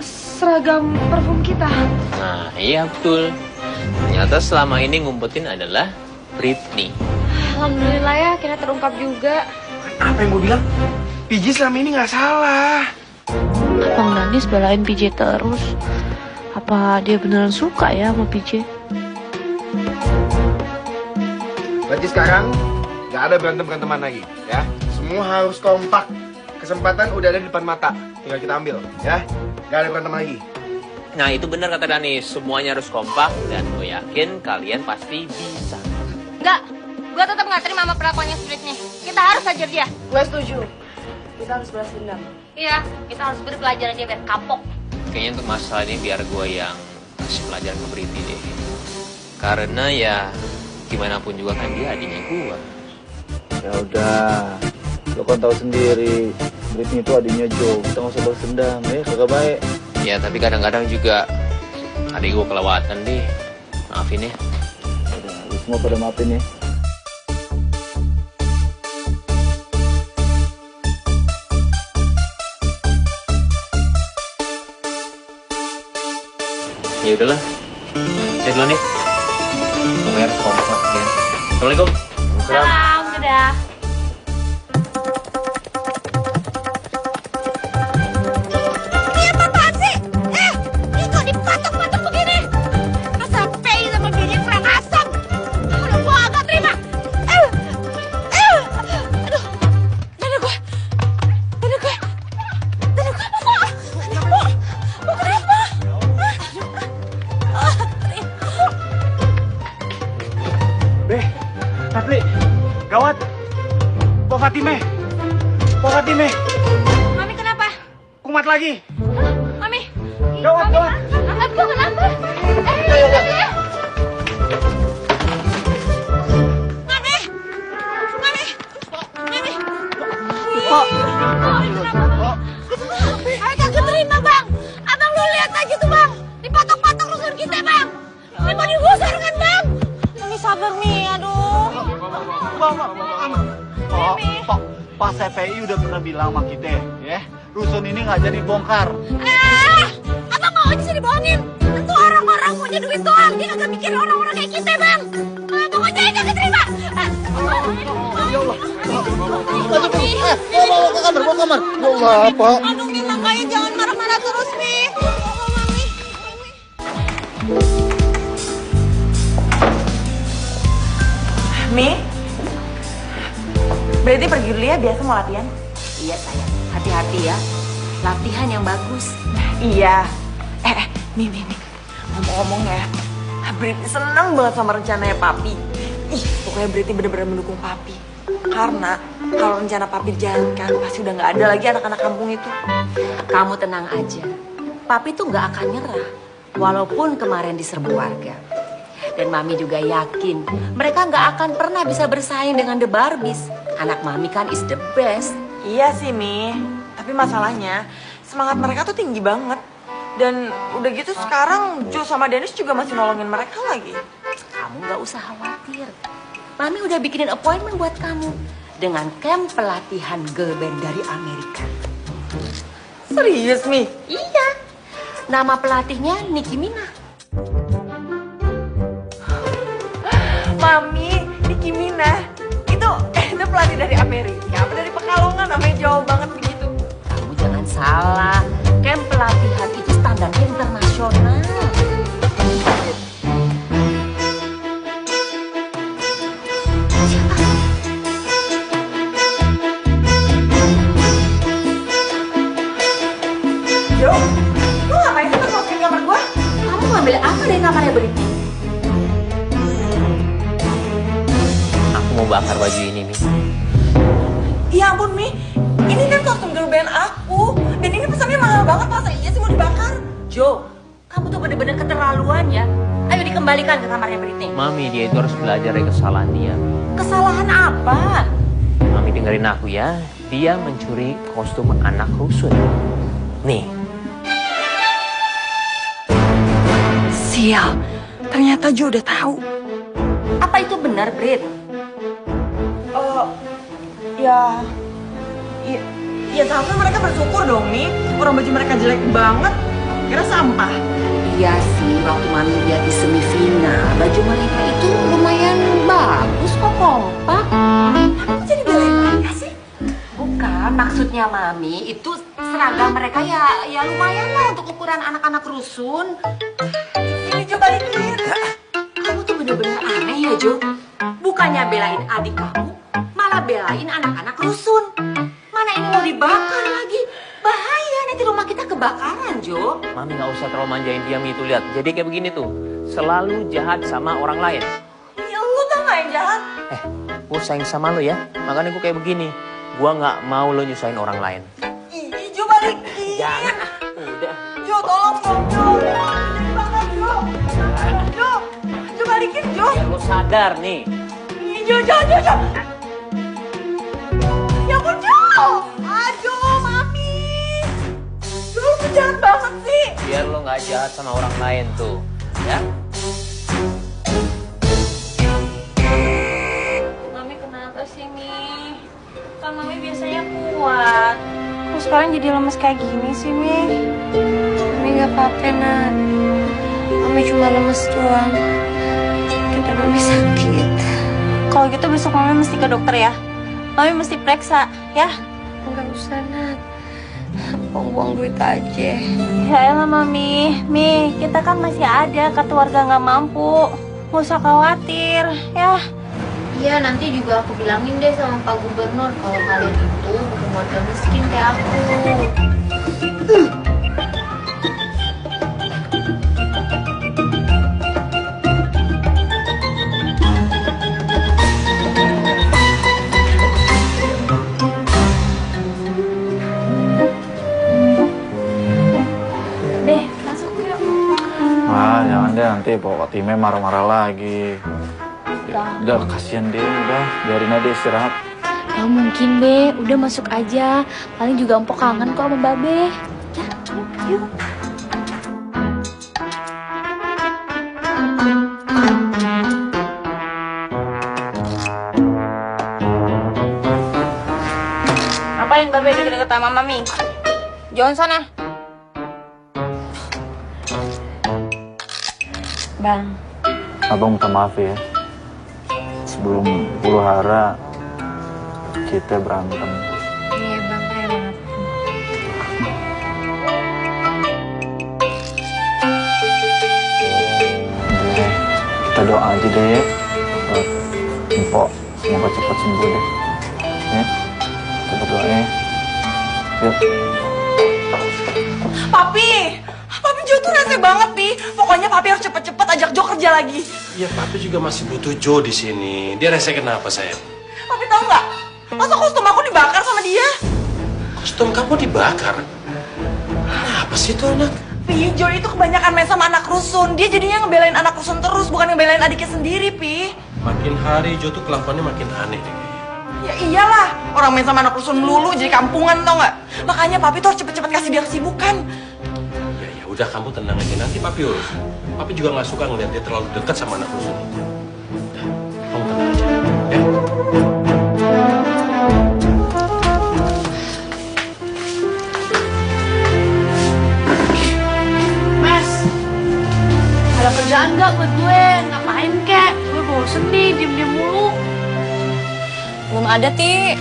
[SPEAKER 3] seragam parfum kita.
[SPEAKER 5] Nah, iya betul. Ternyata selama ini ngumpetin adalah Britney.
[SPEAKER 1] Alhamdulillah ya, akhirnya terungkap juga.
[SPEAKER 8] Apa yang gue bilang? PJ selama ini nggak salah.
[SPEAKER 1] Bang Danis belain PJ terus. Apa dia beneran suka ya sama PJ?
[SPEAKER 8] Berarti sekarang nggak ada berantem-beranteman lagi, ya? Semua harus kompak. Kesempatan udah ada di depan mata, tinggal kita ambil, ya? Nggak ada berantem lagi.
[SPEAKER 5] Nah, itu benar kata Danis. Semuanya harus kompak dan gue yakin kalian pasti bisa.
[SPEAKER 9] Enggak, gue tetap nggak terima sama perlakuannya si Britney. Kita harus hajar dia.
[SPEAKER 3] Gue setuju. Kita harus balas dendam.
[SPEAKER 9] Iya, kita harus beri pelajaran dia biar kapok.
[SPEAKER 5] Kayaknya untuk masalah ini biar gue yang kasih pelajaran ke Britney deh. Karena ya gimana pun juga kan dia adiknya gue.
[SPEAKER 11] Ya udah, lo kan tahu sendiri, Britney itu adiknya Jo. Kita nggak usah balas dendam, ya kagak baik.
[SPEAKER 5] Ya tapi kadang-kadang juga adik gue kelewatan deh. Maafin ya.
[SPEAKER 11] Udah, lu semua pada maafin ya.
[SPEAKER 5] Ya udahlah. Saya duluan nih. Kamu harus kompak ya. Assalamualaikum.
[SPEAKER 2] Salam, dadah.
[SPEAKER 1] Ini apaan sih? Ini kok dipatok-patok begini? Masa pay sama bini kurang asam? Udah gua agak terima. Aduh, dada gue mau kenapa?
[SPEAKER 6] Be, Natli, gawat. Pak Fatime.
[SPEAKER 2] Mami kenapa?
[SPEAKER 6] Kumat lagi.
[SPEAKER 2] Mami.
[SPEAKER 6] Gawat.
[SPEAKER 2] Anak gua kenapa?
[SPEAKER 1] Agak keterima, Bang. Abang lu lihat aja tuh, Bang. Dipatok-patok rusun kita, Bang. Ini mau digusur kan, Bang?
[SPEAKER 9] Mi sabar Mi, aduh.
[SPEAKER 6] Pak CPI udah pernah bilang sama kita, ya. Rusun ini nggak jadi bongkar.
[SPEAKER 1] Abang mau aja sih dibohongin. Tentu orang-orang punya duit doang. Dia kagak mikir orang-orang kayak kita, Bang. Pokoknya aja keterima.
[SPEAKER 6] Ya Allah. Bawa ke kamar. Ya Allah, Pak.
[SPEAKER 9] Aduh Mi, makanya jangan marah-marah terus Mi.
[SPEAKER 4] Mi, berarti pergi dulu ya, biasa mau latihan?
[SPEAKER 7] Iya sayang, hati-hati ya. Latihan yang bagus.
[SPEAKER 4] Iya. Mi. Ngomong-ngomong ya, Beriti seneng banget sama rencananya Papi. Pokoknya Beriti bener-bener mendukung Papi. Karena kalau rencana Papi dijalankan, pasti udah nggak ada lagi anak-anak kampung itu.
[SPEAKER 7] Kamu tenang aja. Papi tuh nggak akan nyerah. Walaupun kemarin diserbu warga. Dan Mami juga yakin mereka nggak akan pernah bisa bersaing dengan The Barbies. Anak Mami kan is the best.
[SPEAKER 4] Iya sih, Mi. Tapi masalahnya, semangat mereka tuh tinggi banget. Dan udah gitu sekarang Jo sama Dennis juga masih nolongin mereka lagi.
[SPEAKER 7] Kamu nggak usah khawatir. Mami udah bikinin appointment buat kamu. Dengan camp pelatihan girl band dari Amerika.
[SPEAKER 4] Serius, Mi?
[SPEAKER 7] Iya. Nama pelatihnya Nicki Minaj.
[SPEAKER 4] Mami, Nicki Minaj. Itu pelatih dari Amerika. Apa dari Pekalongan, namanya jauh banget begitu.
[SPEAKER 7] Kamu jangan salah. Camp pelatihan itu standarnya internasional.
[SPEAKER 4] Jo, lu ngapain sih masukin kamar gua?
[SPEAKER 7] Kamu ngambil apa dari kamarnya Beriti?
[SPEAKER 5] Aku mau bakar baju ini, Mi.
[SPEAKER 4] Ya ampun, Mi. Ini kan kostum girl band aku. Dan ini pesannya mahal banget, masa iya sih mau dibakar?
[SPEAKER 7] Jo, kamu tuh bener-bener keterlaluan ya. Ayo dikembalikan ke kamarnya Beriti.
[SPEAKER 5] Mami, dia itu harus belajar dari kesalahan dia.
[SPEAKER 7] Kesalahan apa?
[SPEAKER 5] Mami dengerin aku ya. Dia mencuri kostum anak rusun. Nih.
[SPEAKER 4] Sial, ternyata Jo udah tahu.
[SPEAKER 7] Apa itu benar, Brit?
[SPEAKER 4] Ya seharusnya mereka bersyukur dong, Mi. Orang baju mereka jelek banget, kira sampah.
[SPEAKER 7] Iya sih, waktu Mami lihat di semifinal, baju mereka itu lumayan bagus kok, kompak.
[SPEAKER 4] Aku jadi belain mereka sih?
[SPEAKER 7] Bukan, maksudnya Mami itu seragam mereka ya lumayan lah untuk ukuran anak-anak rusun.
[SPEAKER 4] Ini coba balikin.
[SPEAKER 7] Kamu tuh bener-bener aneh ya, Jo. Bukannya belain adik kamu, malah belain anak-anak rusun. Mana ini mau dibakar lagi? Bahaya, nanti rumah kita kebakaran, Jo.
[SPEAKER 5] Mami nggak usah terlalu manjain dia, Mi, itu lihat. Jadi kayak begini tuh, selalu jahat sama orang lain.
[SPEAKER 4] Ya lu tau gak yang jahat?
[SPEAKER 5] Gue sayang sama lo ya, makanya gue kayak begini. Gue nggak mau lo nyusahin orang lain.
[SPEAKER 4] Ih, Jo balikin.
[SPEAKER 5] Jangan, udah.
[SPEAKER 4] Jo, tolong dong, Jo. Ini banget, Jo. Jo balikin, Jo.
[SPEAKER 5] Ya lo sadar nih.
[SPEAKER 4] Ih, Jo. Ya ampun, Jo. Jo, Mami. Jo, lu jahat banget sih.
[SPEAKER 5] Biar lo nggak jahat sama orang lain tuh, ya.
[SPEAKER 9] Mami kenapa sih, Mi? Kan Mami biasanya kuat. Kok sekarang jadi lemes kayak gini sih, Mi? Mami gak apa-apa, Nat. Mami cuma lemes doang. Kata Mami sakit.
[SPEAKER 2] Kalau gitu besok Mami mesti ke dokter ya. Mami mesti periksa, ya?
[SPEAKER 9] Enggak usah, Nat. Buang-buang duit aja.
[SPEAKER 2] Ya elah Mami. Mi, kita kan masih ada kartu warga nggak mampu. Nggak usah khawatir, ya.
[SPEAKER 9] Iya, nanti juga aku bilangin deh sama Pak Gubernur kalau kalian itu bukan warga miskin kayak aku.
[SPEAKER 2] Deh, masuk yuk.
[SPEAKER 14] Jangan deh, nanti bawa timnya marah-marah lagi. Udah kasihan deh, udah biarin aja istirahat.
[SPEAKER 2] Gak mungkin deh, udah masuk aja. Paling juga empok kangen kok sama Babe. Ya, yuk.
[SPEAKER 9] Ngapain Babe deket-deket sama Mami? Jangan sana.
[SPEAKER 2] Bang.
[SPEAKER 14] Abang minta maaf ya. Sebelum huru hara kita berantem.
[SPEAKER 9] Iya Bang, kayak banget.
[SPEAKER 14] Kita doa aja deh ya. Empok semoga cepat sembuh deh. Ya. Kita berdoa ya. Yuk.
[SPEAKER 4] Papi Jo tuh rese banget, Pi. Pokoknya Papi harus cepet-cepet ajak Jo kerja lagi.
[SPEAKER 12] Iya, Papi juga masih butuh Joe di sini. Dia rese kenapa, sayang?
[SPEAKER 4] Papi tahu nggak? Masa kostum aku dibakar sama dia?
[SPEAKER 12] Kostum kamu dibakar? Apa sih itu anak?
[SPEAKER 4] Pi, Jo itu kebanyakan main sama anak rusun. Dia jadinya ngebelain anak rusun terus, bukan ngebelain adiknya sendiri, Pi.
[SPEAKER 12] Makin hari Joe tuh kelakuannya makin aneh deh.
[SPEAKER 4] Ya iyalah, orang main sama anak rusun melulu jadi kampungan, tau nggak? Makanya Papi tuh harus cepet-cepet kasih dia kesibukan.
[SPEAKER 12] Udah, kamu tenang aja, nanti Papi urus. Papi juga nggak suka ngeliat dia terlalu dekat sama anak rusun itu. Udah, kamu tenang aja, ya.
[SPEAKER 1] Mas, ada kerjaan nggak buat gue? Ngapain kek? Gue bosen nih, diem-diem mulu.
[SPEAKER 9] Belum ada, Ti.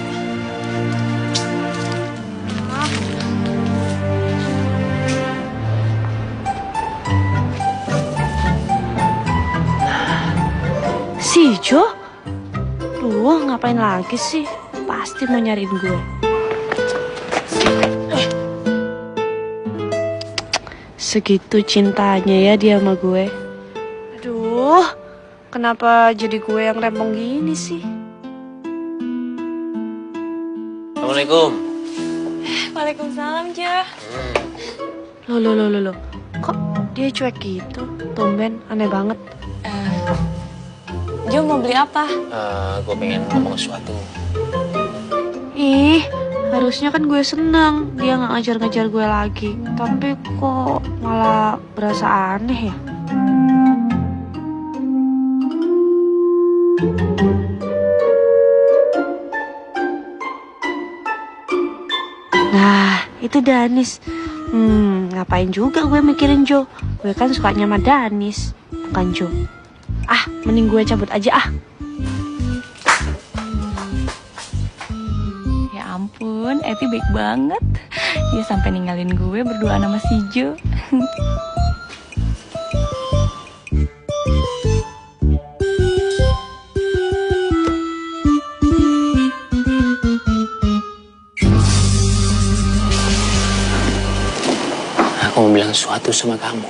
[SPEAKER 1] Si Jo? Duh, ngapain lagi sih? Pasti mau nyariin gue. Segitu cintanya ya dia sama gue. Aduh, kenapa jadi gue yang rempong gini sih?
[SPEAKER 5] Assalamualaikum.
[SPEAKER 9] Waalaikumsalam, Jo.
[SPEAKER 1] Loh. Kok dia cuek gitu? Tumben, aneh banget.
[SPEAKER 9] Jo mau beli apa?
[SPEAKER 5] Gue pengen ngomong sesuatu.
[SPEAKER 1] Ih, harusnya kan gue seneng dia nggak ngajar-ngajar gue lagi. Tapi kok malah berasa aneh ya? Nah, itu Danis. Ngapain juga gue mikirin Jo? Gue kan sukanya sama Danis, bukan Jo. Ah, mending gue cabut aja ah.
[SPEAKER 13] Ya ampun, Eti baik banget. Dia sampai ninggalin gue berdua sama si Jo.
[SPEAKER 10] Aku mau bilang sesuatu sama kamu.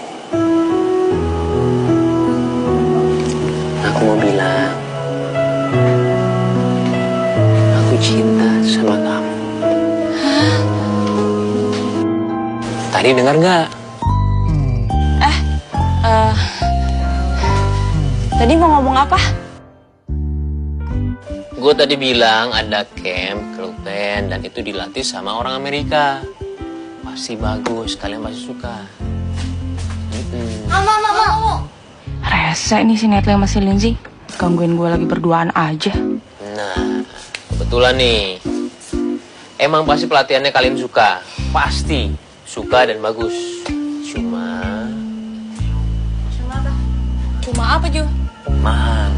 [SPEAKER 10] Aku mau bilang, aku cinta sama kamu. Tadi dengar nggak?
[SPEAKER 9] Tadi mau ngomong apa?
[SPEAKER 5] Gue tadi bilang ada camp girl band dan itu dilatih sama orang Amerika. Pasti bagus, kalian pasti suka.
[SPEAKER 9] Mau.
[SPEAKER 13] Rese nih si Netle sama si Lindsay. Gangguin gue lagi berduaan aja.
[SPEAKER 5] Nah, kebetulan nih. Emang pasti pelatihannya kalian suka. Pasti suka dan bagus. Cuma
[SPEAKER 9] Mahal apa, Jo?
[SPEAKER 10] Mahal.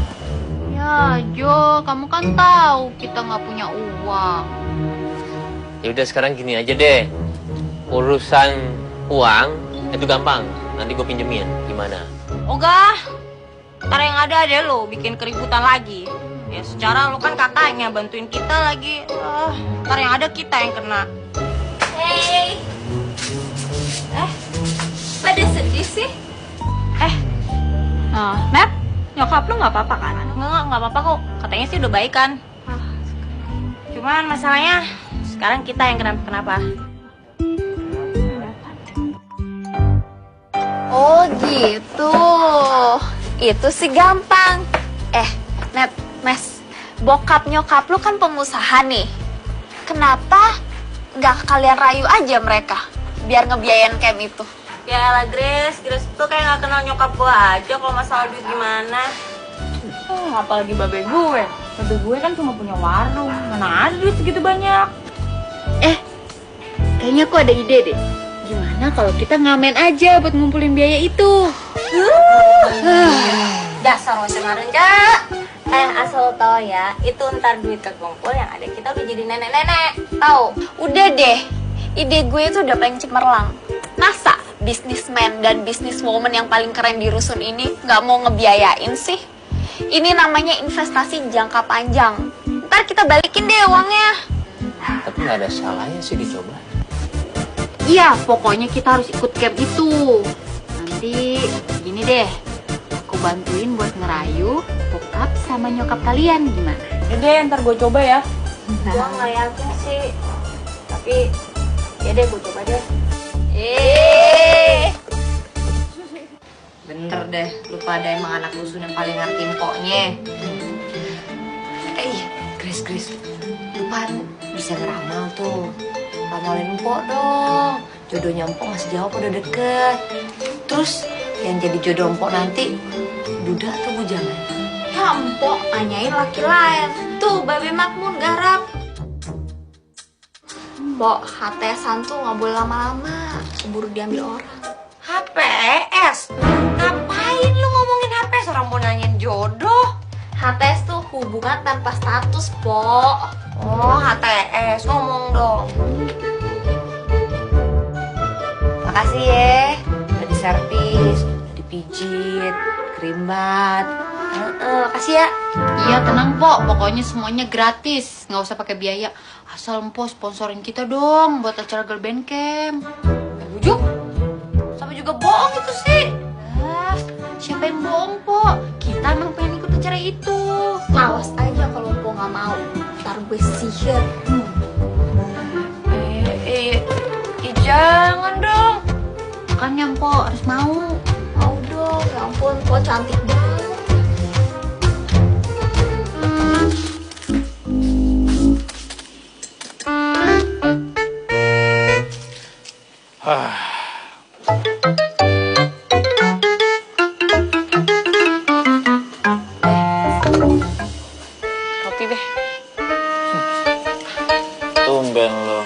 [SPEAKER 2] Ya, Jo, kamu kan tahu kita nggak punya uang.
[SPEAKER 5] Ya udah sekarang gini aja deh. Urusan uang itu gampang. Nanti gue pinjemin. Gimana?
[SPEAKER 9] Ogah, ntar yang ada lo bikin keributan lagi. Ya secara lo kan kakaknya bantuin kita lagi. Ntar yang ada kita yang kena.
[SPEAKER 2] Hey. Pada sedih sih?
[SPEAKER 9] Map, nyokap lo nggak apa-apa kan? Nggak apa-apa kok. Katanya sih udah baik kan. Cuman masalahnya sekarang kita yang kenapa-kenapa.
[SPEAKER 15] Oh gitu. Itu sih gampang. Net, Mes, bokap nyokap lu kan pengusaha nih. Kenapa nggak kalian rayu aja mereka biar ngebiayain camp itu?
[SPEAKER 9] Ya lah Grace tuh kayak nggak kenal nyokap gue aja kalau masalah duit gimana. Apalagi babe gue. Babe gue kan cuma punya warung. Mana ada duit segitu banyak.
[SPEAKER 15] Kayaknya aku ada ide deh. Gimana kalau kita ngamen aja buat ngumpulin biaya itu?
[SPEAKER 9] Dasar lo cengarin, Kak. Asal lo tau ya, itu ntar duit kekumpul yang ada kita udah jadi nenek-nenek. Tahu?
[SPEAKER 15] Udah deh. Ide gue itu udah paling cemerlang. Masa bisnismen dan bisniswoman yang paling keren di rusun ini nggak mau ngebiayain sih? Ini namanya investasi jangka panjang. Ntar kita balikin deh uangnya.
[SPEAKER 5] Tapi nggak ada salahnya sih dicoba.
[SPEAKER 2] Iya, pokoknya kita harus ikut camp itu. Nanti gini deh, aku bantuin buat ngerayu bokap sama nyokap kalian, gimana?
[SPEAKER 9] Yaudah, ntar gue coba ya. Gue nggak yakin sih, tapi ya deh gue coba deh. Bener deh, lu pada emang anak rusun yang paling ngertiin koknya. Grace, lu kan bisa ngeramal tuh. Ramalin Mpok dong. Jodohnya Mpok masih jauh udah deket. Terus yang jadi jodoh Mpok nanti budak atau bujangan?
[SPEAKER 15] Ya Mpok, tanyain laki lain. Tuh, Babe Makmun garap. Mpok, HTS-an tuh gak boleh lama-lama. Keburu diambil orang.
[SPEAKER 9] HPS? Ngapain lu ngomongin HPS? Orang mau nanyain jodoh.
[SPEAKER 15] HTS tuh hubungan tanpa status, Pok.
[SPEAKER 9] Oh, HTS. Ngomong dong. Makasih ya. Udah diservis, udah dipijit, kerimbat. Makasih ya.
[SPEAKER 2] Iya, tenang, Pok. Pokoknya semuanya gratis. Nggak usah pakai biaya. Asal Mpok sponsorin kita dong buat acara girl band camp.
[SPEAKER 9] Bujuk? Sama juga bohong itu sih.
[SPEAKER 2] Siapa yang bohong, Pok? Kita emang pengen ikut acara itu.
[SPEAKER 15] Awas aja kalau Mpok nggak mau. Ntar gue sihir.
[SPEAKER 9] Jangan dong.
[SPEAKER 2] Makanya Mpok harus mau.
[SPEAKER 15] Mau dong, ya ampun, Mpok cantik banget.
[SPEAKER 9] Kopi deh.
[SPEAKER 14] Tumben lo.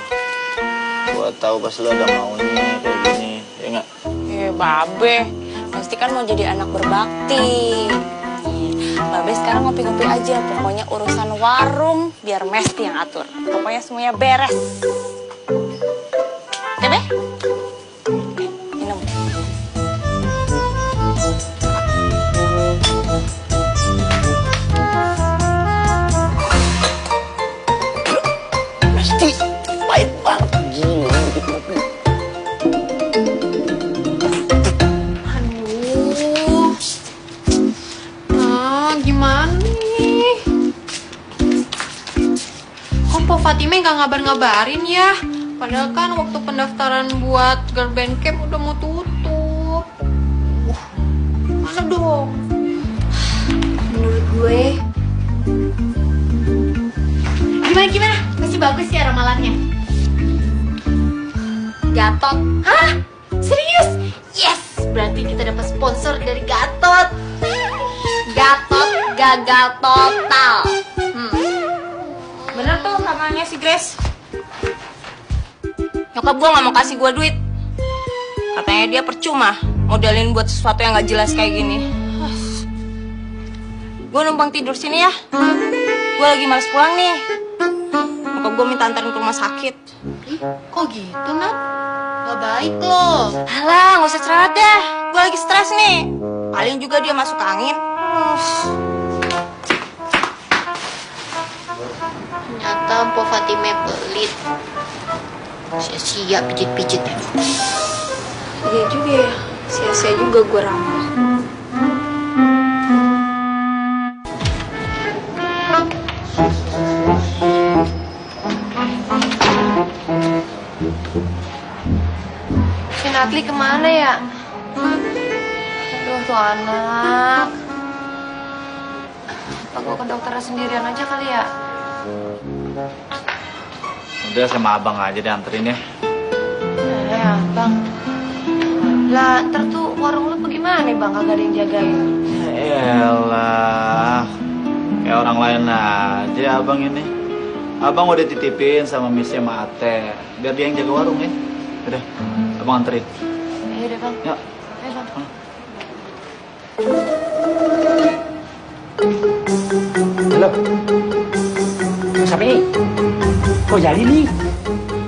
[SPEAKER 14] Gua tahu pas lo ada maunya kayak gini, ya nggak?
[SPEAKER 9] Babe, pasti kan mau jadi anak berbakti. Babe sekarang ngopi-ngopi aja, pokoknya urusan warung biar Mesti yang atur. Pokoknya semuanya beres. Oke, Be? Minum.
[SPEAKER 6] Mesti pahit banget. Gila, dikit kopi.
[SPEAKER 2] Gimana nih? Kok Po Fatime nggak ngabar-ngabarin ya? Padahal kan waktu pendaftaran buat girl band camp udah mau tutup. Mana dong?
[SPEAKER 15] Menurut gue,
[SPEAKER 2] Gimana? Masih bagus ya ramalannya?
[SPEAKER 15] Gatot.
[SPEAKER 2] Hah? Serius? Yes! Berarti kita dapat sponsor dari Gatot.
[SPEAKER 15] Gatot gagal total.
[SPEAKER 9] Bener tuh kamarnya si Grace. Nyokap gue gak mau kasih gue duit. Katanya dia percuma modalin buat sesuatu yang gak jelas kayak gini. Gue numpang tidur sini ya. Gue lagi males pulang nih. Bokap gue minta antarin ke rumah sakit.
[SPEAKER 2] Kok gitu, Nat? Gak baik loh.
[SPEAKER 9] Alah, gak usah cerewet deh. Gue lagi stres nih. Paling juga dia masuk angin.
[SPEAKER 2] Ternyata Mpo Fatime pelit. Sia-sia pijit-pijit ya.
[SPEAKER 13] Iya juga ya, sia-sia juga gue ramal.
[SPEAKER 2] Si Natli kemana ya? Aduh tuh anak. Apa gue ke dokternya sendirian aja kali ya?
[SPEAKER 14] Udah sama abang aja deh anterin ya.
[SPEAKER 2] Ya bang. Lah ntar tuh warung lu bagaimana nih bang? Kagak ada yang jagain.
[SPEAKER 14] Elah, kayak orang lain aja abang ini. Abang udah titipin sama Miss sama Ate, biar dia yang jaga warung ya. Udah, abang anterin.
[SPEAKER 2] Iya deh bang.
[SPEAKER 14] Yuk.
[SPEAKER 2] Ayo bang.
[SPEAKER 16] Halo. Siapa ini? Rojali nih.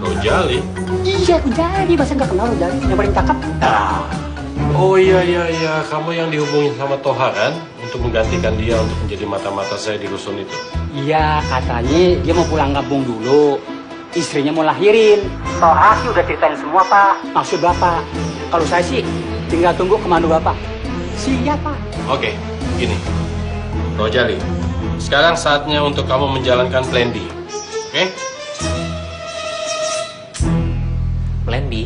[SPEAKER 12] Rojali?
[SPEAKER 16] Iya, Rojali. Masa nggak kenal Rojali? Yang paling cakep.
[SPEAKER 12] Oh iya, kamu yang dihubungin sama Toha kan? Untuk menggantikan dia untuk menjadi mata-mata saya di rusun itu.
[SPEAKER 16] Iya, katanya dia mau pulang kampung dulu. Istrinya mau lahirin. Toha sih udah ceritain semua, Pak. Maksud Bapak. Kalau saya sih tinggal tunggu kemana Bapak. Siap, Pak.
[SPEAKER 12] Oke, gini. Rojali, sekarang saatnya untuk kamu menjalankan plan B. Oke?
[SPEAKER 5] Plan B?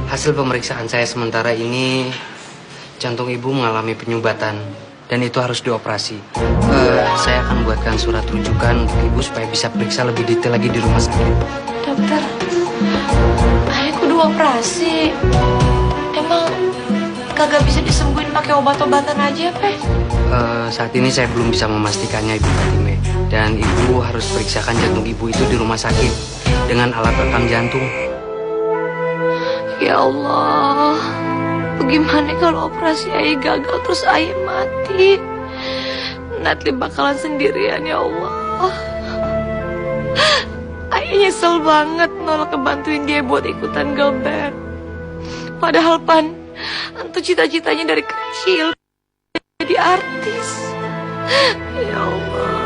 [SPEAKER 17] Hasil pemeriksaan saya sementara ini, jantung ibu mengalami penyumbatan dan itu harus dioperasi. Saya akan buatkan surat rujukan untuk ibu supaya bisa periksa lebih detail lagi di rumah sakit.
[SPEAKER 2] Dokter, ayahku udah operasi. Emang kagak bisa disembuhin pakai obat-obatan aja, Pe?
[SPEAKER 17] Saat ini saya belum bisa memastikannya Ibu Fatime. Dan ibu harus periksakan jantung ibu itu di rumah sakit dengan alat rekam jantung.
[SPEAKER 2] Ya Allah, bagaimana kalau operasi ayah gagal terus ayah mati? Natli bakalan sendirian ya Allah. Ayah nyesel banget nolak ngebantuin dia buat ikutan girl band. Padahal Pan, itu cita-citanya dari kecil jadi artis. Ya Allah.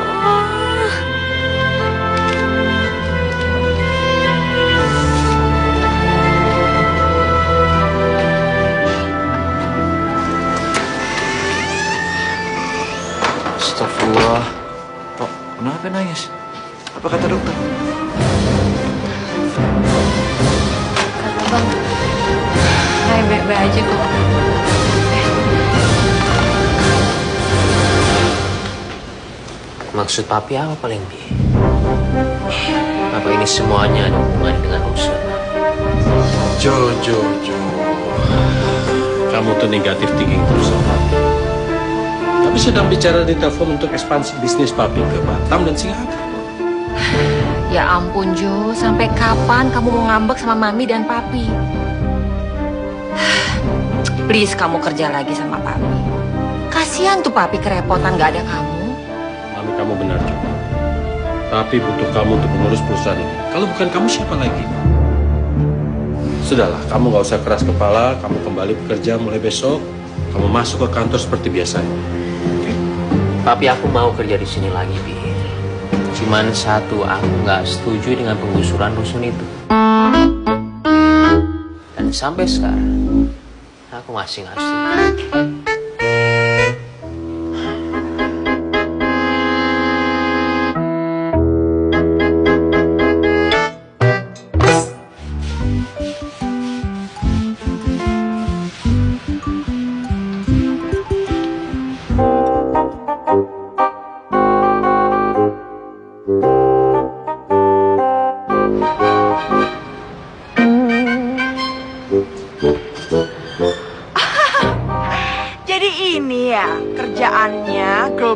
[SPEAKER 14] Astagfirullah. Kok kenapa nangis? Apa kata dokter?
[SPEAKER 2] Kata bang, ayah baik-baik aja kok.
[SPEAKER 5] Maksud papi apa paling bi? Apa ini semuanya ada hubungannya dengan Rusun?
[SPEAKER 12] Jo. Kamu tuh negatif thinking terus sama papi. Tapi sedang bicara di telepon untuk ekspansi bisnis papi ke Batam dan Singapura.
[SPEAKER 7] Ya ampun Jo, sampai kapan kamu mau ngambek sama mami dan papi? Please kamu kerja lagi sama papi. Kasihan tuh papi kerepotan gak ada kamu.
[SPEAKER 12] Mami, kamu benar juga. Papi butuh kamu untuk mengurus perusahaan ini. Kalau bukan kamu, siapa lagi? Sudahlah, kamu gak usah keras kepala. Kamu kembali bekerja mulai besok. Kamu masuk ke kantor seperti biasanya. Oke?
[SPEAKER 5] Papi, aku mau kerja di sini lagi, Bi. Cuman satu, aku nggak setuju dengan penggusuran rusun itu. Dan sampai sekarang, aku masih nggak setuju.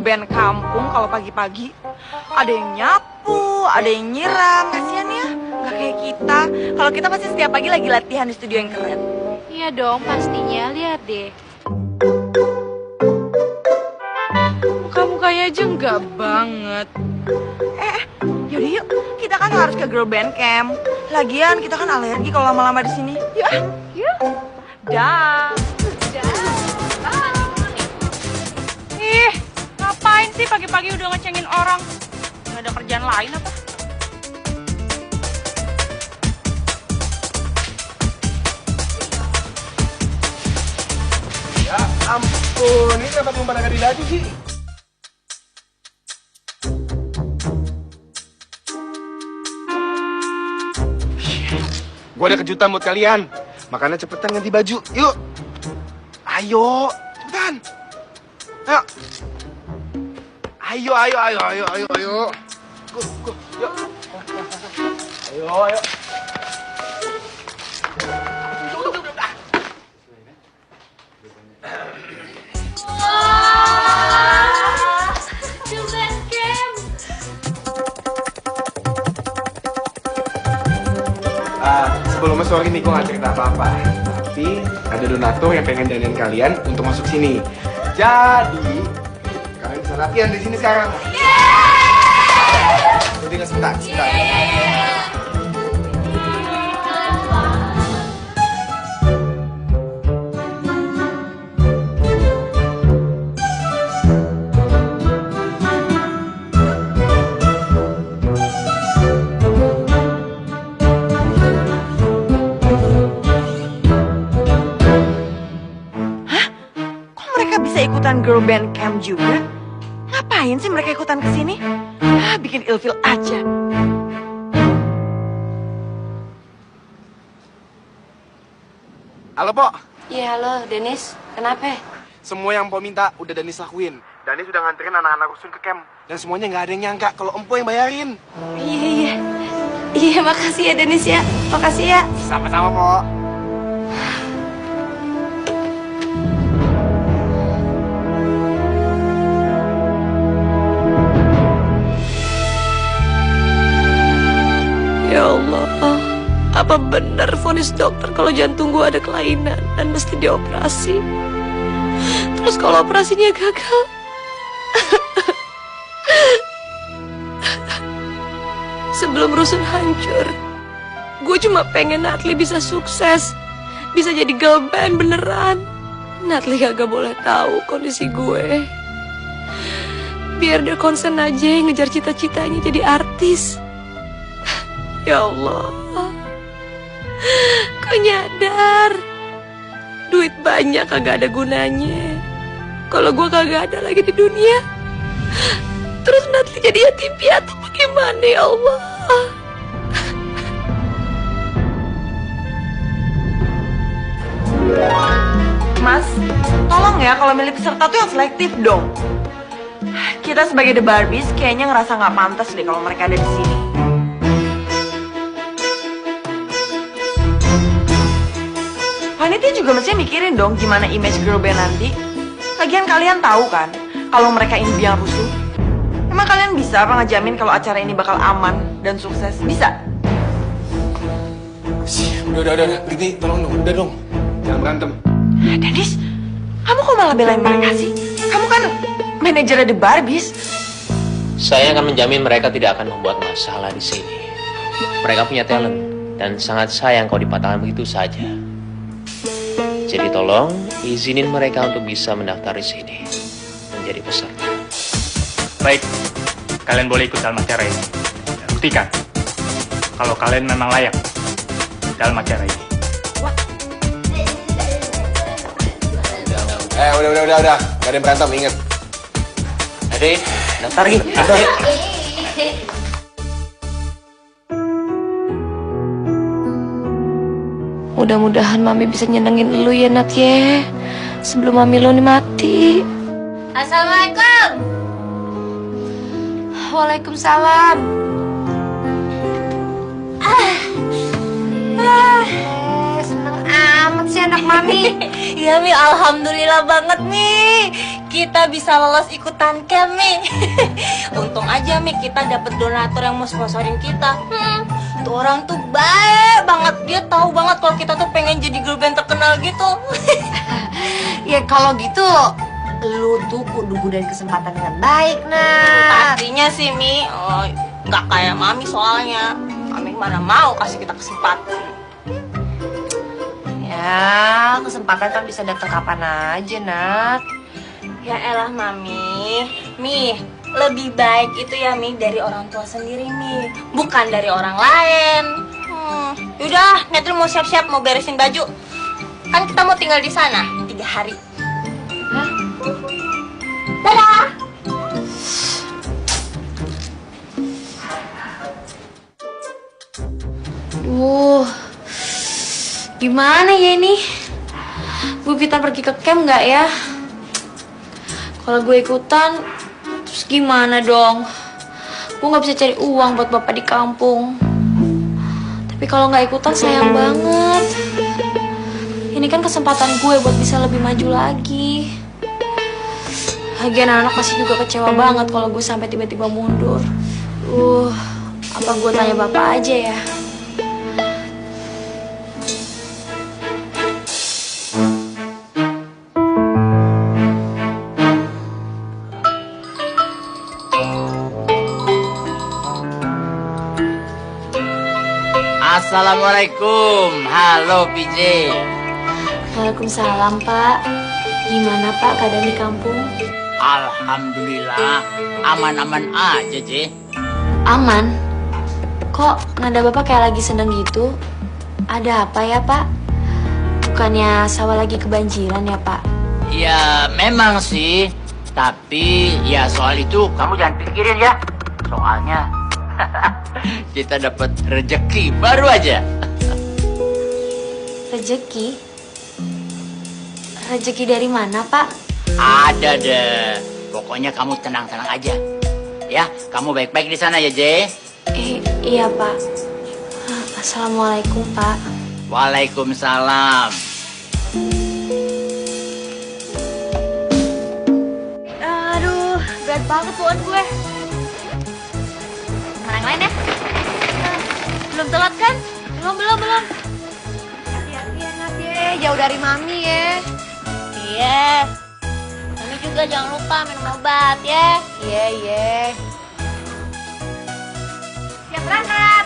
[SPEAKER 3] Band kampung kalau pagi-pagi ada yang nyapu, ada yang nyiram, kasihan ya, nggak
[SPEAKER 4] nggak kayak kita. Kalau kita pasti setiap pagi lagi latihan di studio yang keren.
[SPEAKER 2] Iya dong, pastinya. Lihat deh.
[SPEAKER 3] Muka-mukanya aja enggak banget.
[SPEAKER 4] Yaudah yuk, kita kan harus ke girl band camp. Lagian kita kan alergi kalau lama-lama di sini. Yuk.
[SPEAKER 3] Yuk.
[SPEAKER 4] Dah.
[SPEAKER 13] Ih, ngapain sih pagi-pagi udah ngecengin orang? Gak ada kerjaan lain apa?
[SPEAKER 8] Ya ampun, ini kenapa belum pada ganti baju sih? Gue ada kejutan buat kalian. Makanya cepetan ganti baju, yuk. Ayo, cepetan. Ayo. Ayo. Go, yuk. Ayo. Sebelumnya sorry nih, gue gak cerita apa-apa. Tapi ada donatur yang pengen dandanin kalian untuk masuk sini. Jadi, kalian bisa latihan di sini sekarang. Jadi nggak sebentar.
[SPEAKER 4] Ikutan girl band camp juga? Ngapain sih mereka ikutan ke sini? Bikin ilfil aja.
[SPEAKER 8] Halo, Pok.
[SPEAKER 7] Iya, halo, Denis. Kenapa?
[SPEAKER 8] Semua yang Pok minta udah Danis lakuin. Danis udah nganterin anak-anak rusun ke camp. Dan semuanya nggak ada yang nyangka kalau Empo yang bayarin.
[SPEAKER 7] Iya. Iya, makasih ya, Denis ya. Makasih ya.
[SPEAKER 8] Sama-sama, Pok.
[SPEAKER 1] Ya Allah, apa benar vonis dokter kalau jantung gue ada kelainan dan mesti dioperasi? Terus kalau operasinya gagal? Sebelum rusun hancur, gue cuma pengen Natli bisa sukses, bisa jadi girl band beneran. Natli kagak boleh tahu kondisi gue. Biar dia konsen aja ngejar cita-citanya jadi artis. Ya Allah, kok nyadar duit banyak kagak ada gunanya kalau gue kagak ada lagi di dunia. Terus Natli jadi yatim piatu bagaimana ya Allah?
[SPEAKER 4] Mas, tolong ya kalau milih peserta tuh yang selektif dong. Kita sebagai The Barbies kayaknya ngerasa nggak pantas deh kalau mereka ada di sini. Panitia juga mestinya mikirin dong gimana image girl band nanti. Lagian kalian tahu kan kalau mereka ini biang rusuh. Emang kalian bisa apa ngejamin kalau acara ini bakal aman dan sukses? Bisa?
[SPEAKER 8] Udah. Britney, tolong dong. Udah dong. Jangan berantem.
[SPEAKER 4] Dennis, kamu kok malah belain mereka sih? Kamu kan manajernya The Barbies.
[SPEAKER 5] Saya akan menjamin mereka tidak akan membuat masalah di sini. Mereka punya talent dan sangat sayang kalau dipatahkan begitu saja. Jadi tolong izinin mereka untuk bisa mendaftar di sini menjadi peserta.
[SPEAKER 16] Baik, kalian boleh ikut dalam acara ini. Dan buktikan kalau kalian memang layak dalam acara ini.
[SPEAKER 8] Udah. Gak ada yang berantem, inget.
[SPEAKER 5] Adik, daftar lagi.
[SPEAKER 1] Mudah-mudahan Mami bisa nyenengin lu ya Nat ya, sebelum Mami lu nih mati.
[SPEAKER 15] Assalamualaikum.
[SPEAKER 1] Waalaikumsalam.
[SPEAKER 15] Seneng amat sih
[SPEAKER 9] anak Mami. Iya Mi, alhamdulillah banget Mi. Kita bisa lolos ikutan camp Mi. Untung aja Mi kita dapet donatur yang mau sponsorin kita. Tuh orang tuh baik banget, dia tahu banget kalau kita tuh pengen jadi girl band terkenal gitu.
[SPEAKER 7] Ya kalau gitu lu tuh kudu gunain kesempatan dengan baik, nah.
[SPEAKER 9] Pastinya sih Mi, nggak kayak Mami soalnya. Mami mana mau kasih kita kesempatan.
[SPEAKER 7] Ya, kesempatan kan bisa datang kapan aja, Nat.
[SPEAKER 9] Ya elah Mami, Mi, lebih baik itu ya Mi dari orang tua sendiri Mi, bukan dari orang lain. Yaudah, Netril mau siap-siap mau beresin baju. Kan kita mau tinggal di sana 3 hari. Hah? Dadah.
[SPEAKER 2] Gimana ya ini? Gue kita pergi ke camp nggak ya? Kalau gue ikutan, terus gimana dong? Gue nggak bisa cari uang buat bapak di kampung. Tapi kalau nggak ikutan sayang banget. Ini kan kesempatan gue buat bisa lebih maju lagi. Lagian anak pasti juga kecewa banget kalau gue sampai tiba-tiba mundur. Apa gue tanya bapak aja ya?
[SPEAKER 18] Assalamualaikum, halo PJ.
[SPEAKER 2] Waalaikumsalam Pak. Gimana Pak keadaan di kampung?
[SPEAKER 18] Alhamdulillah, aman-aman aja, J.
[SPEAKER 2] Aman? Kok nada Bapak kayak lagi seneng gitu? Ada apa ya Pak? Bukannya sawah lagi kebanjiran ya Pak?
[SPEAKER 18] Ya memang sih, tapi ya soal itu kamu jangan pikirin ya. Soalnya kita dapat rezeki baru aja.
[SPEAKER 2] Rezeki? Rezeki dari mana Pak?
[SPEAKER 18] Ada deh. Pokoknya kamu tenang-tenang aja. Ya, kamu baik-baik di sana ya, J.
[SPEAKER 2] Iya Pak. Assalamualaikum Pak.
[SPEAKER 18] Waalaikumsalam.
[SPEAKER 2] Aduh, berat banget tuan gue. Mana yang lain ya? Belum telat kan? Belum.
[SPEAKER 7] Hati-hati ya, Nat ya. Jauh dari Mami ya.
[SPEAKER 9] Iya. Mami juga jangan lupa minum obat ya.
[SPEAKER 7] Iya.
[SPEAKER 9] Siap berangkat.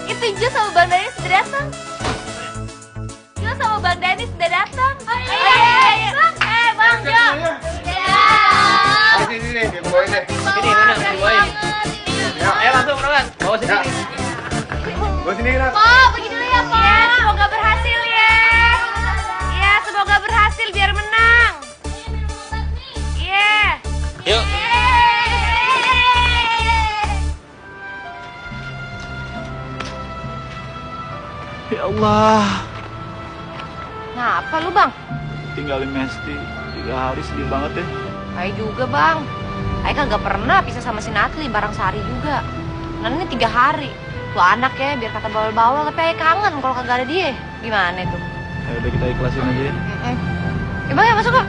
[SPEAKER 9] Itu Jo sama Bang Dani sudah datang. Jo sama Bang Dani sudah datang. Iya. Bang Jo.
[SPEAKER 8] Sini, bawain deh.
[SPEAKER 9] Sini, bawain.
[SPEAKER 8] Ya, ayo langsung, berangkat. Bawa sini. Bawa sini, Nat.
[SPEAKER 9] Po, pergi dulu ya, Po. Ya, semoga berhasil ya. Iya, semoga berhasil biar menang. Iya.
[SPEAKER 18] Yuk.
[SPEAKER 14] Ya Allah,
[SPEAKER 7] Ngapa lu, Bang?
[SPEAKER 14] tinggalin Mesti 3 hari sedih banget deh.
[SPEAKER 7] Ayo juga, Bang. Ayo kagak pernah pisah sama si Natli bareng sehari juga. Nah ini 3 hari. Tuh anak ya, biar kata bawel-bawel, tapi Ayo kangen kalau kagak ada dia. Gimana itu?
[SPEAKER 14] Ayo udah kita ikhlasin aja ya.
[SPEAKER 7] Ya Bang ya, masuk kok.